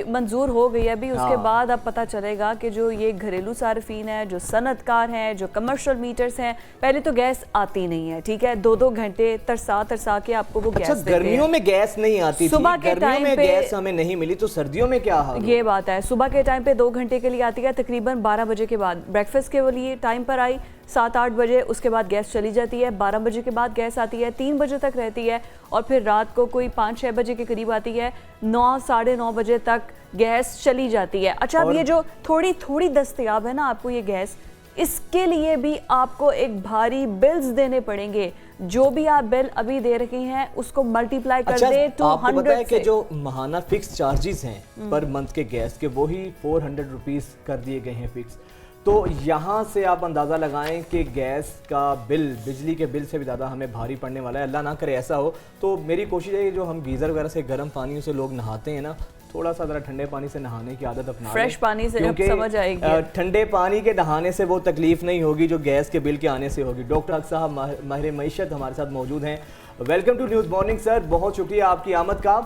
मंजूर हो गई है अभी। उसके बाद अब पता चलेगा कि जो ये घरेलू सार्फिन है, जो सनतकार हैं, जो कमर्शियल मीटर्स हैं, पहले तो गैस आती नहीं है, ठीक है, 2-2 घंटे तरसा के आपको वो गैस देते हैं। गर्मियों में गैस नहीं आती, सुबह के टाइम पे गैस हमें नहीं मिली, तो सर्दियों में क्या हाल? ये बात है, सुबह के टाइम पे 2 घंटे के लिए आती है, तकरीबन 12 बजे के बाद ब्रेकफास्ट के लिए टाइम पर आई, 7-8 बजे, उसके बाद गैस चली जाती है, 12 बजे के बाद गैस आती है, 3 बजे तक रहती है, और फिर रात को कोई 5-6 बजे के करीब आती है, 9 साढ़े 9 बजे तक गैस चली जाती है। अच्छा, अब ये जो थोड़ी दस्तयाब है ना आपको ये गैस, इसके लिए भी आपको एक भारी बिल्स देने पड़ेंगे। जो भी आप बिल अभी दे रही हैं उसको मल्टीप्लाई कर दे 200 से। कि जो महाना फिक्स चार्जेस हैं पर मंथ के गैस के, वो ही 400 रुपीज़ कर दिए गए हैं फिक्स। तो यहाँ से आप अंदाज़ा लगाएं कि गैस का बिल, बिजली के बिल से भी ज़्यादा हमें भारी पड़ने वाला है। अल्लाह ना करे ऐसा हो। तो मेरी कोशिश है कि जो हम गीज़र वगैरह से गर्म पानी से लोग नहाते हैं ना, थोड़ा सा ज़रा ठंडे पानी से नहाने की आदत अपना, फ्रेश पानी से समझ आएगी। ठंडे पानी के नहाने से वो तकलीफ नहीं होगी जो गैस के बिल के आने से होगी। डॉक्टर हक साहब माहिर मईशत हमारे साथ मौजूद हैं। Welcome to News Morning sir, बहुत शुक्रिया आपकी आमद का।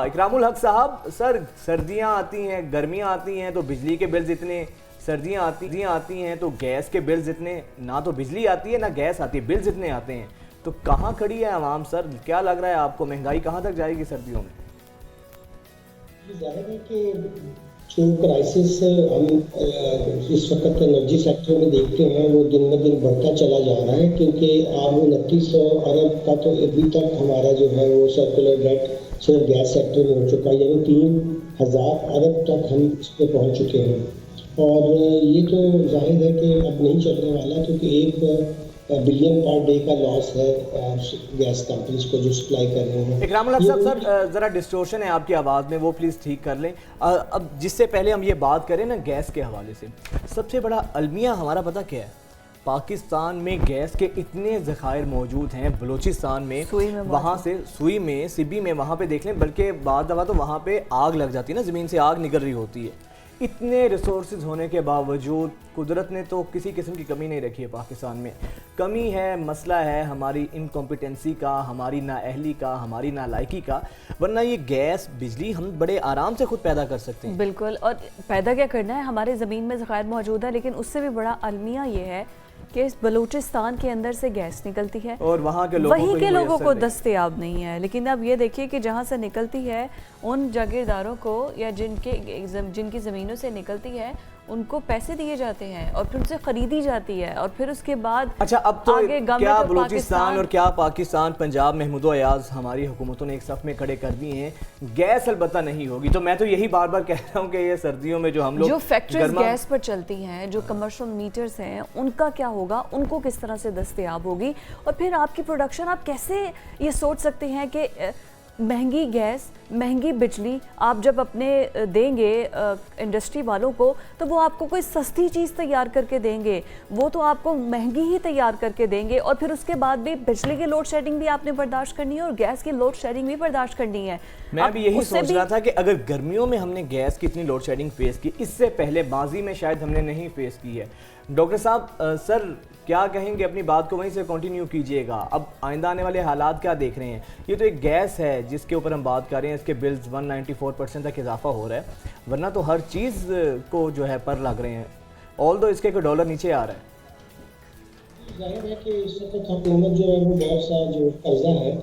इकरामुल हक साहब, सर सर्दियाँ आती हैं, गर्मियाँ आती हैं तो बिजली के बिल्स इतने, सर्दियाँ आती हैं तो गैस के बिल्स इतने, ना तो बिजली आती है ना गैस आती है, बिल्स इतने आते हैं। तो कहाँ खड़ी है आवाम सर? क्या लग रहा है आपको, महंगाई कहाँ तक जाएगी सर्दियों में? जाहिर है कि जो क्राइसिस हम इस वक्त एनर्जी सेक्टर में देखते हैं वो दिन ब दिन बढ़ता चला जा रहा है, क्योंकि अब 2900 अरब का तो अभी तक हमारा जो है वो सर्कुलर डेट सिर्फ गैस सेक्टर में हो चुका है, यानी 3000 अरब तक हम इस पर पहुँच चुके हैं। और ये तो जाहिर है कि अब नहीं चलने वाला, क्योंकि 1 बिलियन पर डे का लॉस है गैस कंपनीज को जो सप्लाई कर रहे हैं। इकरामुल हक साहब, सर ज़रा डिस्टोर्शन है आपकी आवाज़ में, वो प्लीज़ ठीक कर लें। अब जिससे पहले हम ये बात करें ना गैस के हवाले से, सबसे बड़ा अलमिया हमारा पता क्या है? पाकिस्तान में गैस के इतने ज़खायर मौजूद हैं, बलूचिस्तान में, वहाँ से सुई में, सिबी में, वहाँ पे देख लें, बल्कि बाद दफ़ा तो वहाँ पे आग लग जाती है ना, ज़मीन से आग निकल रही होती है। इतने रिसोर्सेज होने के बावजूद कुदरत ने तो किसी किस्म की कमी नहीं रखी है पाकिस्तान में। कमी है, मसला है हमारी इनकॉम्पिटेंसी का, हमारी नाअहली का, हमारी नालायकी का, वरना ये गैस बिजली हम बड़े आराम से खुद पैदा कर सकते हैं। बिल्कुल, और पैदा क्या करना है, हमारे ज़मीन में ज़खायर मौजूद है, लेकिन उससे भी बड़ा अलमिया ये है कि इस बलूचिस्तान के अंदर से गैस निकलती है और वहाँ के वहीं के लोगों को दस्तयाब नहीं है। लेकिन अब ये देखिए कि जहाँ से निकलती है उन जागीरदारों को या जिनकी ज़मीनों से निकलती है उनको पैसे दिए जाते हैं और फिर उनसे खरीदी जाती है और फिर उसके बाद अच्छा अब तो आगे क्या बलूचिस्तान और क्या पाकिस्तान, पंजाब, महमूद अयाज हमारी हुकूमतों ने एक सफ में खड़े कर दिए हैं। गैस अलबत्ता नहीं होगी, तो मैं तो यही बार बार कह रहा हूँ कि ये सर्दियों में जो हम लोग जो फैक्ट्रीज गैस पर चलती हैं, जो कमर्शियल मीटर्स हैं, उनका क्या होगा, उनको किस तरह से दस्तयाब होगी, और फिर आपकी प्रोडक्शन, आप कैसे ये सोच सकते हैं कि महंगी गैस, महंगी बिजली आप जब अपने देंगे इंडस्ट्री वालों को, तो वो आपको कोई सस्ती चीज़ तैयार करके देंगे, वो तो आपको महंगी ही तैयार करके देंगे, और फिर उसके बाद भी बिजली की लोड शेडिंग भी आपने बर्दाश्त करनी है और गैस की लोड शेडिंग भी बर्दाश्त करनी है। मैं भी यही सोच रहा था कि अगर गर्मियों में हमने गैस की इतनी लोड शेडिंग फेस की, इससे पहले माजी में शायद हमने नहीं फेस की है। डॉक्टर साहब, सर क्या कहेंगे, अपनी बात को वहीं से कंटिन्यू कीजिएगा। अब आइंदा आने वाले हालात क्या देख रहे हैं? ये तो एक गैस है जिसके ऊपर हम बात कर रहे हैं, इसके बिल्स 194% तक इजाफा हो रहा है, वरना तो हर चीज़ को जो है पर लग रहे हैं, ऑल दो इसके कोई डॉलर नीचे आ रहा है। जाहिर है कि इस वक्त हुकूमत जो है वो बहुत सा जो कर्जा है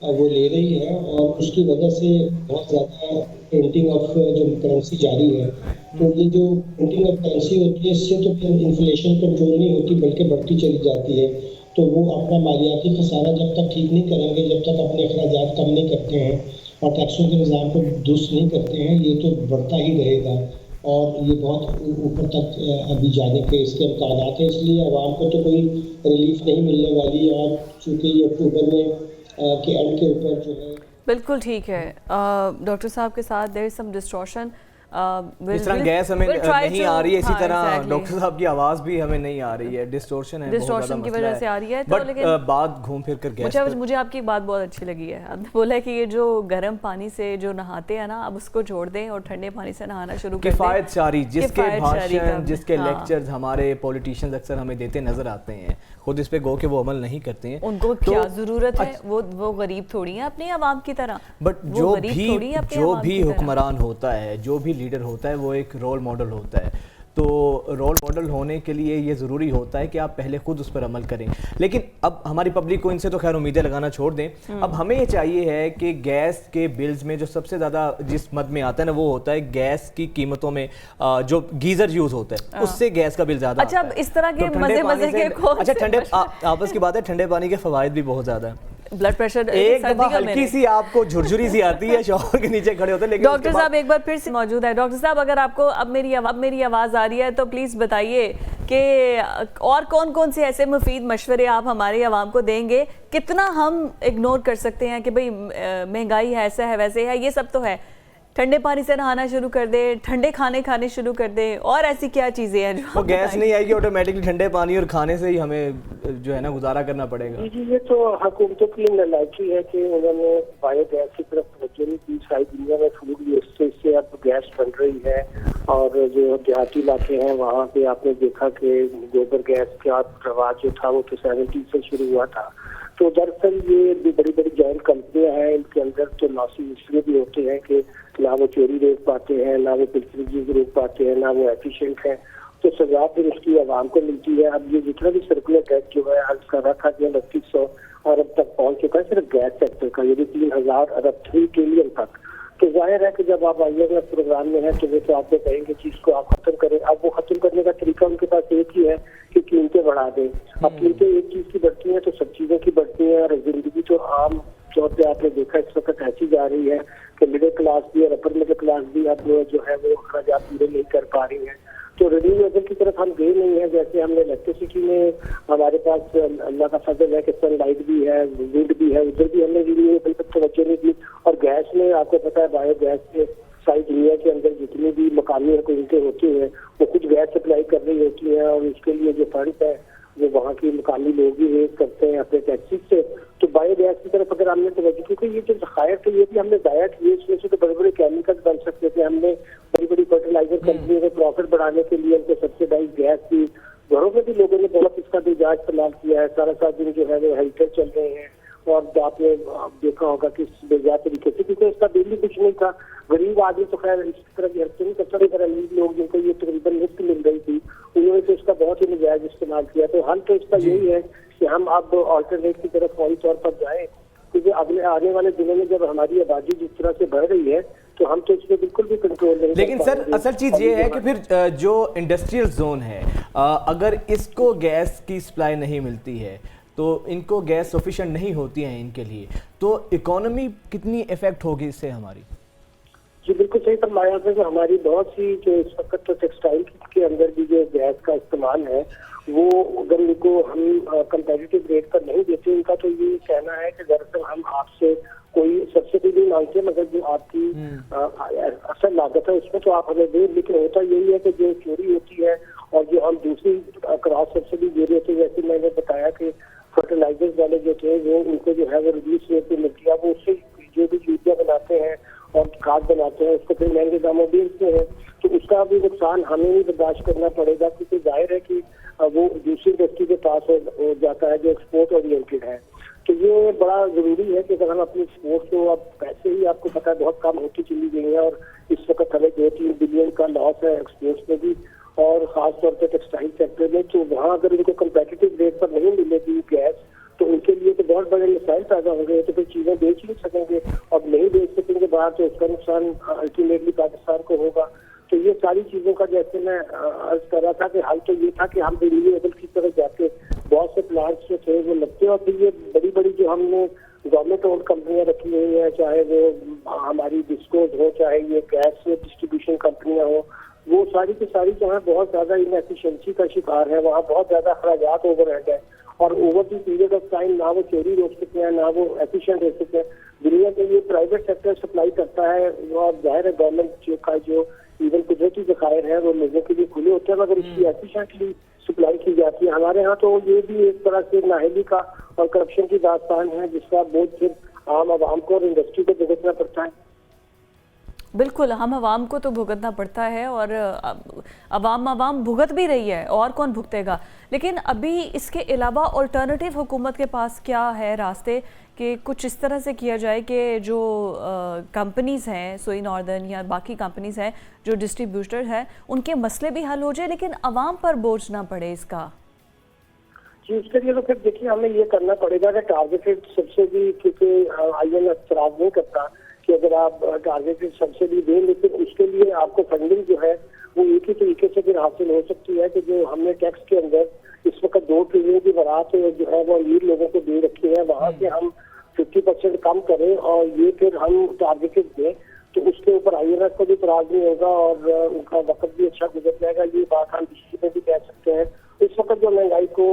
वो ले रही है और उसकी वजह से बहुत ज़्यादा प्रिंटिंग ऑफ जो करेंसी जारी है। तो ये जो प्रिंटिंग ऑफ करेंसी होती है, इससे तो फिर इन्फ्लेशन कंट्रोल नहीं होती बल्कि बढ़ती चली जाती है। तो वो अपना मालियाती खसारा जब तक ठीक नहीं करेंगे, जब तक अपने अखराजात कम नहीं करते हैं और टैक्सों के निज़ाम को दुरुस्त नहीं करते हैं, ये तो बढ़ता ही रहेगा और ये बहुत ऊपर तक अभी जाने के इसके इम्कानात हैं। इसलिए आवाम को तो कोई रिलीफ नहीं मिलने वाली। और चूँकि ये अक्टूबर में के एंड के ऊपर जो है, बिल्कुल ठीक है डॉक्टर साहब के साथ देयर इज सम डिस्टॉर्शन, इस तरह गैस हमें नहीं आ रही है, इसी तरह डॉक्टर साहब की आवाज़ भी हमें नहीं आ रही है, डिस्टॉर्शन है, डिस्टॉर्शन की वजह से आ रही है। तो लेकिन बात घूम फिर कर गैस, मुझे आपकी बात बहुत अच्छी लगी है। आपने बोला है कि ये जो गर्म पानी से जो नहाते हैं ना, अब उसको छोड़ दें और ठंडे पानी से नहाना शुरू कर दें। किफ़ायतशारी, जिसके भाषण, जिसके लेक्चर्स हमारे पॉलिटिशियंस अक्सर हमें देते नजर आते हैं, खुद इस पे गो के वो अमल नहीं करते हैं। उनको क्या जरूरत है, वो गरीब थोड़ी है अपनी आवाम की तरह। बट जो भी हुक्मरान होता है, जो भी लीडर होता है, वो एक रोल मॉडल होता है। तो रोल मॉडल होने के लिए ये ज़रूरी होता है कि आप पहले खुद उस पर अमल करें। लेकिन अब हमारी पब्लिक को इनसे तो खैर उम्मीदें लगाना छोड़ दें। अब हमें ये चाहिए है कि गैस के बिल्स में जो सबसे ज़्यादा जिस मद में आता है ना, वो होता है गैस की कीमतों में जो गीज़र यूज़ होता है, उससे गैस का बिल ज़्यादा। अच्छा, अब इस तरह के मजे के अच्छा, ठंडे आपस की बात है, ठंडे पानी के फ़वाइद भी बहुत ज़्यादा है। ब्लड प्रेशर एक दफा हल्की सी आपको झुरझुरी सी आती है, शॉवर के नीचे खड़े होते हैं, लेकिन डॉक्टर साहब एक बार फिर से मौजूद है। डॉक्टर साहब, अगर आपको अब मेरी आवाज़ आ रही है तो प्लीज़ बताइए कि और कौन कौन से ऐसे मुफीद मशवरे आप हमारे आवाम को देंगे, कितना हम इग्नोर कर सकते हैं कि भाई महंगाई है, ऐसा है, वैसे है, ये सब तो है, ठंडे पानी से नहाना शुरू कर दे, ठंडे खाने खाने शुरू कर दे, और ऐसी क्या चीज़ें हैं जो वो गैस नहीं आएगी, ऑटोमेटिकली ठंडे पानी और खाने से ही हमें जो है ना गुजारा करना पड़ेगा। जी, ये तो हुकूमतों की नालायकी है कि उन्होंने बायोगैस की तरफ तवज्जो नहीं दी। सारी दुनिया में फूड वेस्टेज से अब गैस बन रही है और जो देहाती इलाके हैं वहाँ पे आपने देखा कि गोबर गैस का रवाज जो था वो तो 70 से शुरू हुआ था। तो दरअसल ये भी बड़ी बड़ी जॉइंट कंपनियां हैं, इनके अंदर तो लॉसेस इसलिए भी होते हैं कि ना वो चोरी रोक पाते हैं, ना वो पिल्फरेज रोक पाते हैं, ना वो एफिशिएंट है। तो सजा फिर उसकी आवाम को मिलती है। अब ये जितना भी सर्कुलर टैक्स जो है आज का रखा गया 2900 अरब तक पहुंच चुका है सिर्फ गैस सेक्टर का, ये भी 3000 अरब 3 ट्रिलियन तक। तो जाहिर है कि जब आप आईएमएफ में प्रोग्राम में है तो वो तो आपको कहेंगे चीज को आप खत्म करें। अब वो खत्म करने का तरीका उनके पास एक ही है कि कीमतें बढ़ा दें। अब कीमतें एक चीज की बढ़ती हैं तो सब चीजों की बढ़ती हैं और जिंदगी तो आम तौर पर आपने देखा इस वक्त ऐसी जा रही है कि मिडिल क्लास भी और अपर मिडिल क्लास भी अब जो है वो अखराजात पूरे नहीं कर पा रही है। तो रिन्यूएबल की तरफ हम गए नहीं है। जैसे हमने इलेक्ट्रिसिटी में हमारे पास अल्लाह का फजल है कि सनलाइट भी है, विंड भी है, उधर भी हमने रिन्यूएबल पर तवज्जो नहीं दी। और गैस में आपको पता है बायोगैस से सारी दुनिया के अंदर जितनी भी मकामी हुकूमतें होती हैं वो कुछ गैस सप्लाई कर रही होती हैं और उसके लिए जो फंड है वो वहाँ की मकामी लोग भी रेज करते हैं अपने टैक्सेस से। तो बायोगैस की तरफ अगर हमने तवज्जो, क्योंकि ये जो ज़खायर थे ये भी हमने ज़ाया किए, इसमें से तो बड़े बड़े केमिकल्स बन सकते थे, हमने बड़ी बड़ी फर्टिलाइजर कंपनी को प्रॉफिट बढ़ाने के लिए उनको सब्सिडाइज गैस दी। घरों में भी लोगों ने बहुत इसका तेजाज इस्तेमाल किया है। सारा दिन जो है वो हेल्टर चल रहे हैं और आपने देखा होगा कि बेजा तरीके से, क्योंकि इसका बिल कुछ नहीं था। गरीब आदमी तो खैर इस तरह की हरकत नहीं करता, लेकिन अमीर लोग जिनको ये तकरीबन मुफ्त मिल रही थी उन्होंने तो इसका बहुत ही नाजायज इस्तेमाल किया। तो हल तो इसका यही है कि हम अब ऑल्टरनेट की तरफ फौरी तौर पर जाएं, क्योंकि अगले आने वाले दिनों में जब हमारी आबादी जिस तरह से बढ़ रही है तो हम तो इसमें बिल्कुल भी कंट्रोल नहीं। लेकिन सर असल चीज ये है कि फिर जो इंडस्ट्रियल जोन है, अगर इसको गैस की सप्लाई नहीं मिलती है तो इनको गैस सफिशिएंट नहीं होती है इनके लिए, तो इकोनॉमी कितनी इफेक्ट होगी इससे हमारी? जी बिल्कुल सही फरमाया आपने। जो हमारी बहुत सी जो इस वक्त तो टेक्सटाइल के अंदर भी जो गैस का इस्तेमाल है वो अगर इनको हम कंपेटिटिव रेट पर नहीं देते, उनका तो ये कहना है कि दरअसल हम आपसे कोई सब्सिडी नहीं मांगते, मगर जो आपकी असल लागत है उसमें तो आप हमें दें। लेकिन होता यही है कि जो चोरी होती है और जो हम दूसरी क्रॉस सब्सिडी दे रहे थे, जैसे मैंने बताया कि फर्टिलाइजर्स वाले जो थे वो उनको जो है वो रिड्यूस रेट पे मिलती है, वो उससे जो भी यूरिया बनाते हैं और खाद बनाते हैं उसको फिर महंगे दामों बेचते हैं, तो उसका भी नुकसान हमें ही बर्दाश्त करना पड़ेगा, क्योंकि जाहिर है कि वो दूसरी इंडस्ट्री के पास हो जाता है जो एक्सपोर्ट ओरिएंटेड है। तो ये बड़ा जरूरी है कि अगर हम अपनी एक्सपोर्ट को, अब पैसे ही आपको पता है बहुत कम होती चली गई है और इस वक्त हमें 2-3 बिलियन का लॉस है एक्सपोर्ट्स में भी, और खासतौर पर टेक्सटाइल सेक्टर में। तो वहाँ अगर इनको कंपेटिटिव रेट पर नहीं मिलेगी गैस तो उनके लिए तो बहुत बड़े मसाइल पैदा होंगे, तो फिर चीजें बेच नहीं सकेंगे और नहीं बेच सकेंगे बाहर, तो उसका नुकसान अल्टीमेटली पाकिस्तान को होगा। तो ये सारी चीजों का, जैसे मैं अर्ज कर रहा था कि हल तो ये था कि हम रिन्यूएबल की तरफ जाके बहुत से प्लांट्स जो थे वो लगते, और फिर ये बड़ी बड़ी जो हमने गवर्नमेंट ओन्ड कंपनियां रखी हुई हैं, चाहे वो हमारी डिस्कोज हो, चाहे ये गैस डिस्ट्रीब्यूशन कंपनियां हो, वो सारी की सारी जो है बहुत ज्यादा इनएफिशिएंसी का शिकार है। वहाँ बहुत ज्यादा अखराजात ओवरहेड है और over the period of time ना वो चोरी रोक सकते हैं ना वो एफिशिएंट हो सकते हैं। दुनिया के लिए प्राइवेट सेक्टर सप्लाई करता है और जाहिर है गवर्नमेंट का जो इवन कुदरती जखायर है वो लोगों के लिए खुले होते हैं, मगर इसकी एफिशिएंटली सप्लाई की जाती है। हमारे यहाँ तो ये भी एक तरह से नाअहली का और करप्शन की दास्तान है, जिसका बोझ फिर आम आवाम को और इंडस्ट्री को भुगतना पड़ता है। बिल्कुल, हम आवाम को तो भुगतना पड़ता है और आवाम भुगत भी रही है, और कौन भुगतेगा। लेकिन अभी इसके अलावा अल्टरनेटिव हुकूमत के पास क्या है रास्ते कि कुछ इस तरह से किया जाए कि जो कंपनीज़ हैं, सोई नॉर्दर्न या बाकी कंपनीज़ हैं जो डिस्ट्रीब्यूटर हैं, उनके मसले भी हल हो जाए लेकिन आवाम पर बोझ ना पड़े इसका? जी, उसके लिए तो फिर देखिए हमें ये करना पड़ेगा कि टारगेटेड सब्सिडी, क्योंकि IMF एतराज नहीं करता कि अगर आप टारगेटेड सब्सिडी दें, लेकिन उसके लिए आपको फंडिंग जो है वो एक ही तरीके से फिर हासिल हो सकती है कि जो हमने टैक्स के अंदर इस वक्त 2 ट्रिलियन की बरात जो है वो अमीर लोगों को दे रखी है, वहाँ से हम 50% कम करें और ये फिर हम टारगेटेड दें, तो उसके ऊपर IMF को भी इतराज नहीं होगा और उनका वक्त भी अच्छा गुजर जाएगा। ये बात हम पिछली में भी कह सकते हैं। इस वक्त जो महंगाई को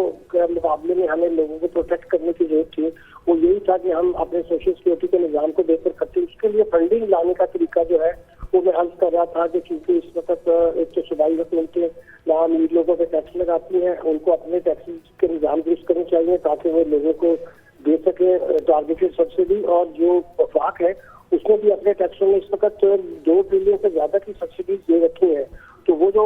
मुकाबले में हमें लोगों को प्रोटेक्ट करने की जरूरत थी वो यही था कि हम अपने सोशल सिक्योरिटी के निज़ाम को बेहतर करते। उसके लिए फंडिंग लाने का तरीका जो है वो मैं अर्ज कर रहा था कि क्योंकि इस वक्त एक तो सूबाई हुकूमतें ना अमीर लोगों पे टैक्स लगाती हैं, उनको अपने टैक्स के निज़ाम दुरुस्त करने चाहिए ताकि वो लोगों को दे सके टारगेटेड सब्सिडी। और जो वफाक है उसने भी अपने टैक्सों में इस वक्त 2 ट्रिलियन से ज्यादा की सब्सिडी दे रखी है, तो वो जो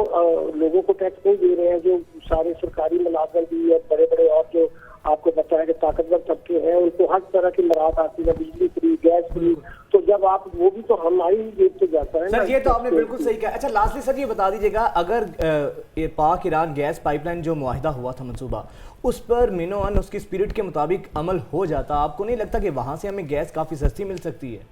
लोगों को टैक्स नहीं दे रहे हैं, जो सारे सरकारी मुलाजम भी और बड़े बड़े और जो आपको पता है कि ताकतवर तबके हैं, उनको हर तरह की मराहत आती है, बिजली फ्री, गैस फ्री, तो जब आप वो भी तो हमारी जेब से जाता है सर। ये तो आपने बिल्कुल सही कहा। अच्छा, लास्टली सर ये बता दीजिएगा, अगर पाक ईरान गैस पाइपलाइन जो मुआहिदा हुआ था मंसूबा, उस पर मिनोअन उसकी स्पिरिट के मुताबिक अमल हो जाता, आपको नहीं लगता कि वहां से हमें गैस काफी सस्ती मिल सकती है?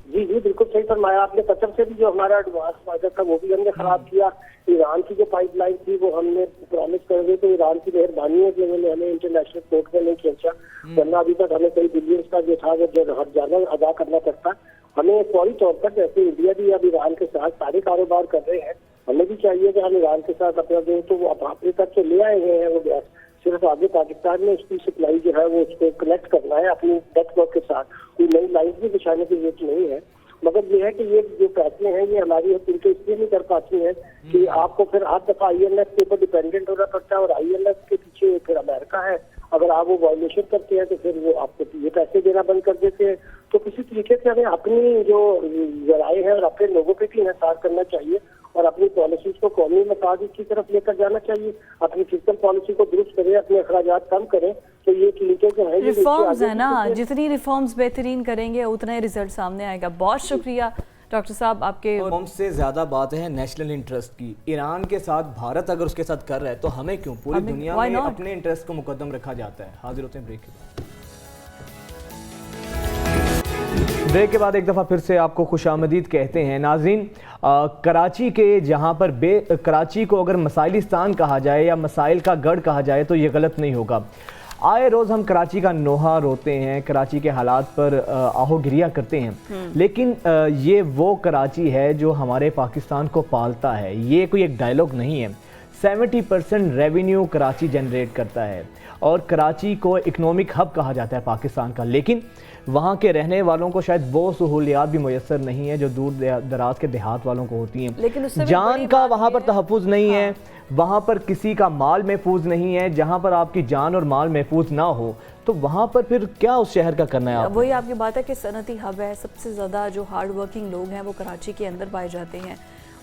जी जी बिल्कुल सही फरमाया आपने। कतर से भी जो हमारा एडवांस वादा था वो भी हमने खराब किया। ईरान की जो पाइपलाइन थी वो हमने प्रॉमिस कर दी, तो ईरान की मेहरबानी है कि उन्होंने हमें इंटरनेशनल कोर्ट में नहीं खींचा, वरना अभी तक हमें कई बिलियंस का जो था वो हर जाना अदा करना पड़ता। हमें फौरी तौर पर, जैसे इंडिया भी अब ईरान के साथ सारे कारोबार कर रहे हैं, हमें भी चाहिए कि हम ईरान के साथ अपना दें, तो वो अपने तक तो ले आए हुए हैं वो गैस, सिर्फ आगे पाकिस्तान में उसकी सप्लाई जो है वो उसको कनेक्ट करना है अपनी नेटवर्क के साथ, कोई नई लाइन भी बिछाने की जरूरत नहीं है। मगर ये है कि ये जो फैसले हैं ये हमारी हुकूमतें इसलिए नहीं कर पाती हैं कि आपको फिर हर दफा IMF के ऊपर डिपेंडेंट होना पड़ता है, और IMF के पीछे फिर अमेरिका है। अगर आप वो वायलेशन करते हैं तो फिर वो आपको ये पैसे देना बंद कर देते हैं। तो किसी तरीके से हमें अपनी जो जराए हैं और अपने लोगों पे भी इंहिसार करना चाहिए और अपनी पॉलिसीज को कौमी मफाद की तरफ लेकर जाना चाहिए, अपनी फिजिकल पॉलिसी को दुरुस्त करें, अपने अखराजात कम करें। तो ये लीकेज जो है, रिफॉर्म्स है ना, जितनी रिफॉर्म्स बेहतरीन करेंगे उतना ही रिजल्ट सामने आएगा। बहुत शुक्रिया डॉक्टर साहब आपके। रिफॉर्म्स से ज़्यादा बात है नेशनल इंटरेस्ट की। ईरान के साथ भारत अगर उसके साथ कर रहा है तो हमें क्यों? पूरी दुनिया में अपने इंटरेस्ट को मुकद्दम रखा जाता है। हाजिर होते हैं ब्रेक के बाद। ब्रेक के बाद एक दफ़ा फिर से आपको खुशामदीद कहते हैं नाज़रीन। कराची के जहाँ पर कराची को अगर मसाइलिस्तान कहा जाए या मसाइल का गढ़ कहा जाए तो ये गलत नहीं होगा। आए रोज़ हम कराची का नोहा रोते हैं, कराची के हालात पर आहोगिरिया करते हैं, लेकिन ये वो कराची है जो हमारे पाकिस्तान को पालता है। ये कोई एक डायलॉग नहीं है। 70% रेवेन्यू कराची जनरेट करता है और कराची को इकनॉमिक हब कहा जाता है पाकिस्तान का, लेकिन वहाँ के रहने वालों को शायद वो सहूलियात भी मुयसर नहीं है जो दूर दराज के देहात वालों को होती हैं। लेकिन जान का वहाँ पर तहफ़्फ़ुज़ नहीं है, वहाँ पर किसी का माल महफूज नहीं है। जहाँ पर आपकी जान और माल महफूज ना हो तो वहाँ पर फिर क्या उस शहर का करना है? वही आपकी बात है कि सनती हब है, सबसे ज़्यादा जो हार्ड वर्किंग लोग हैं वो कराची के अंदर पाए जाते हैं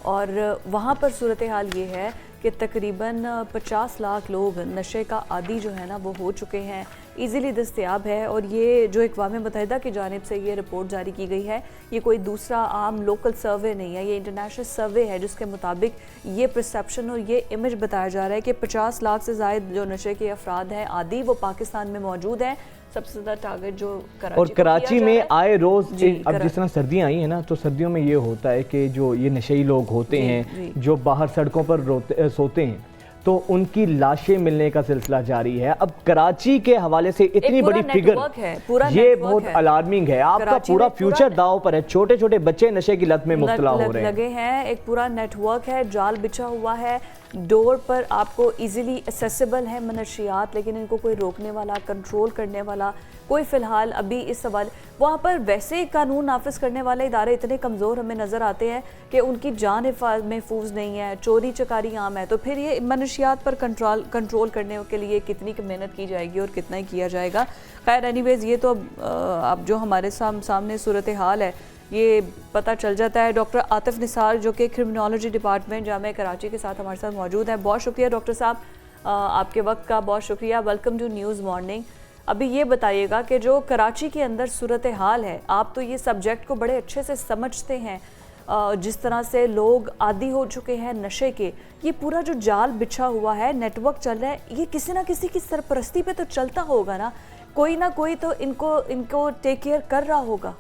और वहाँ पर सूरत हाल ये है कि तकरीबन 50 लाख लोग नशे का आदी जो है ना वो हो चुके हैं, इजीली दस्तयाब है। और ये जो अक़वाम मुत्तहिदा की जानिब से ये रिपोर्ट जारी की गई है, ये कोई दूसरा आम लोकल सर्वे नहीं है, ये इंटरनेशनल सर्वे है जिसके मुताबिक ये परसेप्शन और ये इमेज बताया जा रहा है कि 50 लाख से ज़ायद जो नशे के अफराद हैं आदी वो पाकिस्तान में मौजूद हैं। सबसे ज़्यादा टारगेट जो कराची और कराची में आए रोज़ अब जिस तरह सर्दियाँ आई हैं ना, तो सर्दियों में ये होता है कि जो ये नशेई लोग होते हैं जो बाहर सड़कों पर सोते हैं तो उनकी लाशें मिलने का सिलसिला जारी है। अब कराची के हवाले से इतनी बड़ी फिगर ये बहुत अलार्मिंग है। आपका पूरा फ्यूचर दाव पर है। छोटे छोटे बच्चे नशे की लत में मुब्तला हो रहे हैं, लगे हैं। एक पूरा नेटवर्क है, जाल बिछा हुआ है, डोर पर आपको इजीली एक्सेसिबल है मनशियात, लेकिन इनको कोई रोकने वाला, कंट्रोल करने वाला कोई फ़िलहाल अभी इस सवाल वहाँ पर वैसे कानून नाफिज करने वाले इदारे इतने कमज़ोर हमें नज़र आते हैं कि उनकी जान महफूज नहीं है, चोरी चकारी आम है। तो फिर ये मनशियात पर कंट्रोल करने के लिए कितनी मेहनत की जाएगी और कितना ही किया जाएगा। खैर एनीवेज़ ये तो अब जो हमारे सामने सूरत हाल है ये पता चल जाता है। डॉक्टर आतिफ निसार जो कि क्रिमिनोलॉजी डिपार्टमेंट जामिया कराची के साथ हमारे साथ मौजूद हैं। बहुत शुक्रिया डॉक्टर साहब, आपके वक्त का बहुत शुक्रिया। Welcome to News Morning. अभी ये बताइएगा कि जो कराची के अंदर सूरत हाल है, आप तो ये सब्जेक्ट को बड़े अच्छे से समझते हैं, जिस तरह से लोग आदी हो चुके हैं नशे के, ये पूरा जो जाल बिछा हुआ है, नेटवर्क चल रहा है, ये किसी ना किसी की सरपरस्ती पे तो चलता होगा ना कोई तो इनको टेक केयर कर रहा होगा।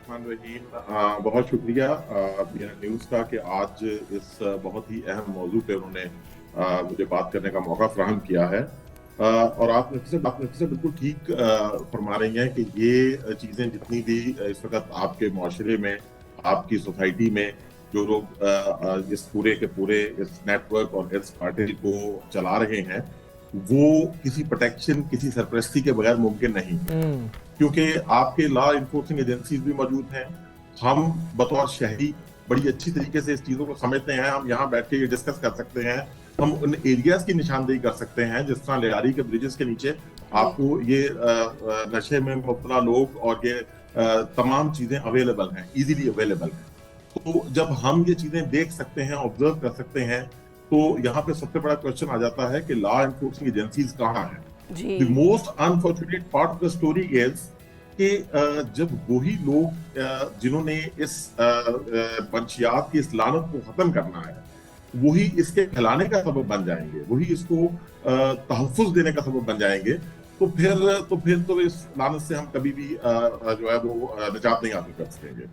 बहुत शुक्रिया न्यूज़ का कि आज इस बहुत ही अहम मौजू पे उन्होंने मुझे बात करने का मौका फराहम किया है। और आप बिल्कुल ठीक फरमा रही हैं कि ये चीज़ें जितनी भी इस वक्त आपके माशरे में, आपकी सोसाइटी में जो लोग इस पूरे के पूरे इस नेटवर्क और इस पार्टी को चला रहे हैं, वो किसी प्रोटेक्शन, किसी सरपरस्ती के बगैर मुमकिन नहीं, क्योंकि आपके लॉ इन्फोर्सिंग एजेंसीज भी मौजूद हैं। हम बतौर शहरी बड़ी अच्छी तरीके से इस चीज़ों को समझते हैं। हम यहाँ बैठ के ये डिस्कस कर सकते हैं, हम उन एरियाज की निशानदेही कर सकते हैं जिस तरह लियारी के ब्रिजेस के नीचे आपको ये नशे में मुब्तला लोग और ये तमाम चीज़ें अवेलेबल हैं, इजीली अवेलेबल हैं। तो जब हम ये चीज़ें देख सकते हैं, ऑब्जर्व कर सकते हैं, तो यहाँ पे सबसे बड़ा क्वेश्चन आ जाता है कि लॉ एनफोर्सिंग एजेंसीज कहाँ हैं। The most unfortunate part of the story is कि जब वही लोग जिन्होंने इस मंशियात की इस लानत को खत्म करना है, वही इसके फैलाने का सबब बन जाएंगे, वही इसको तहफ़्फ़ुज़ देने का सबब बन जाएंगे, तो फिर इस लानत से हम कभी भी जो है वो निजात नहीं हासिल कर सकेंगे।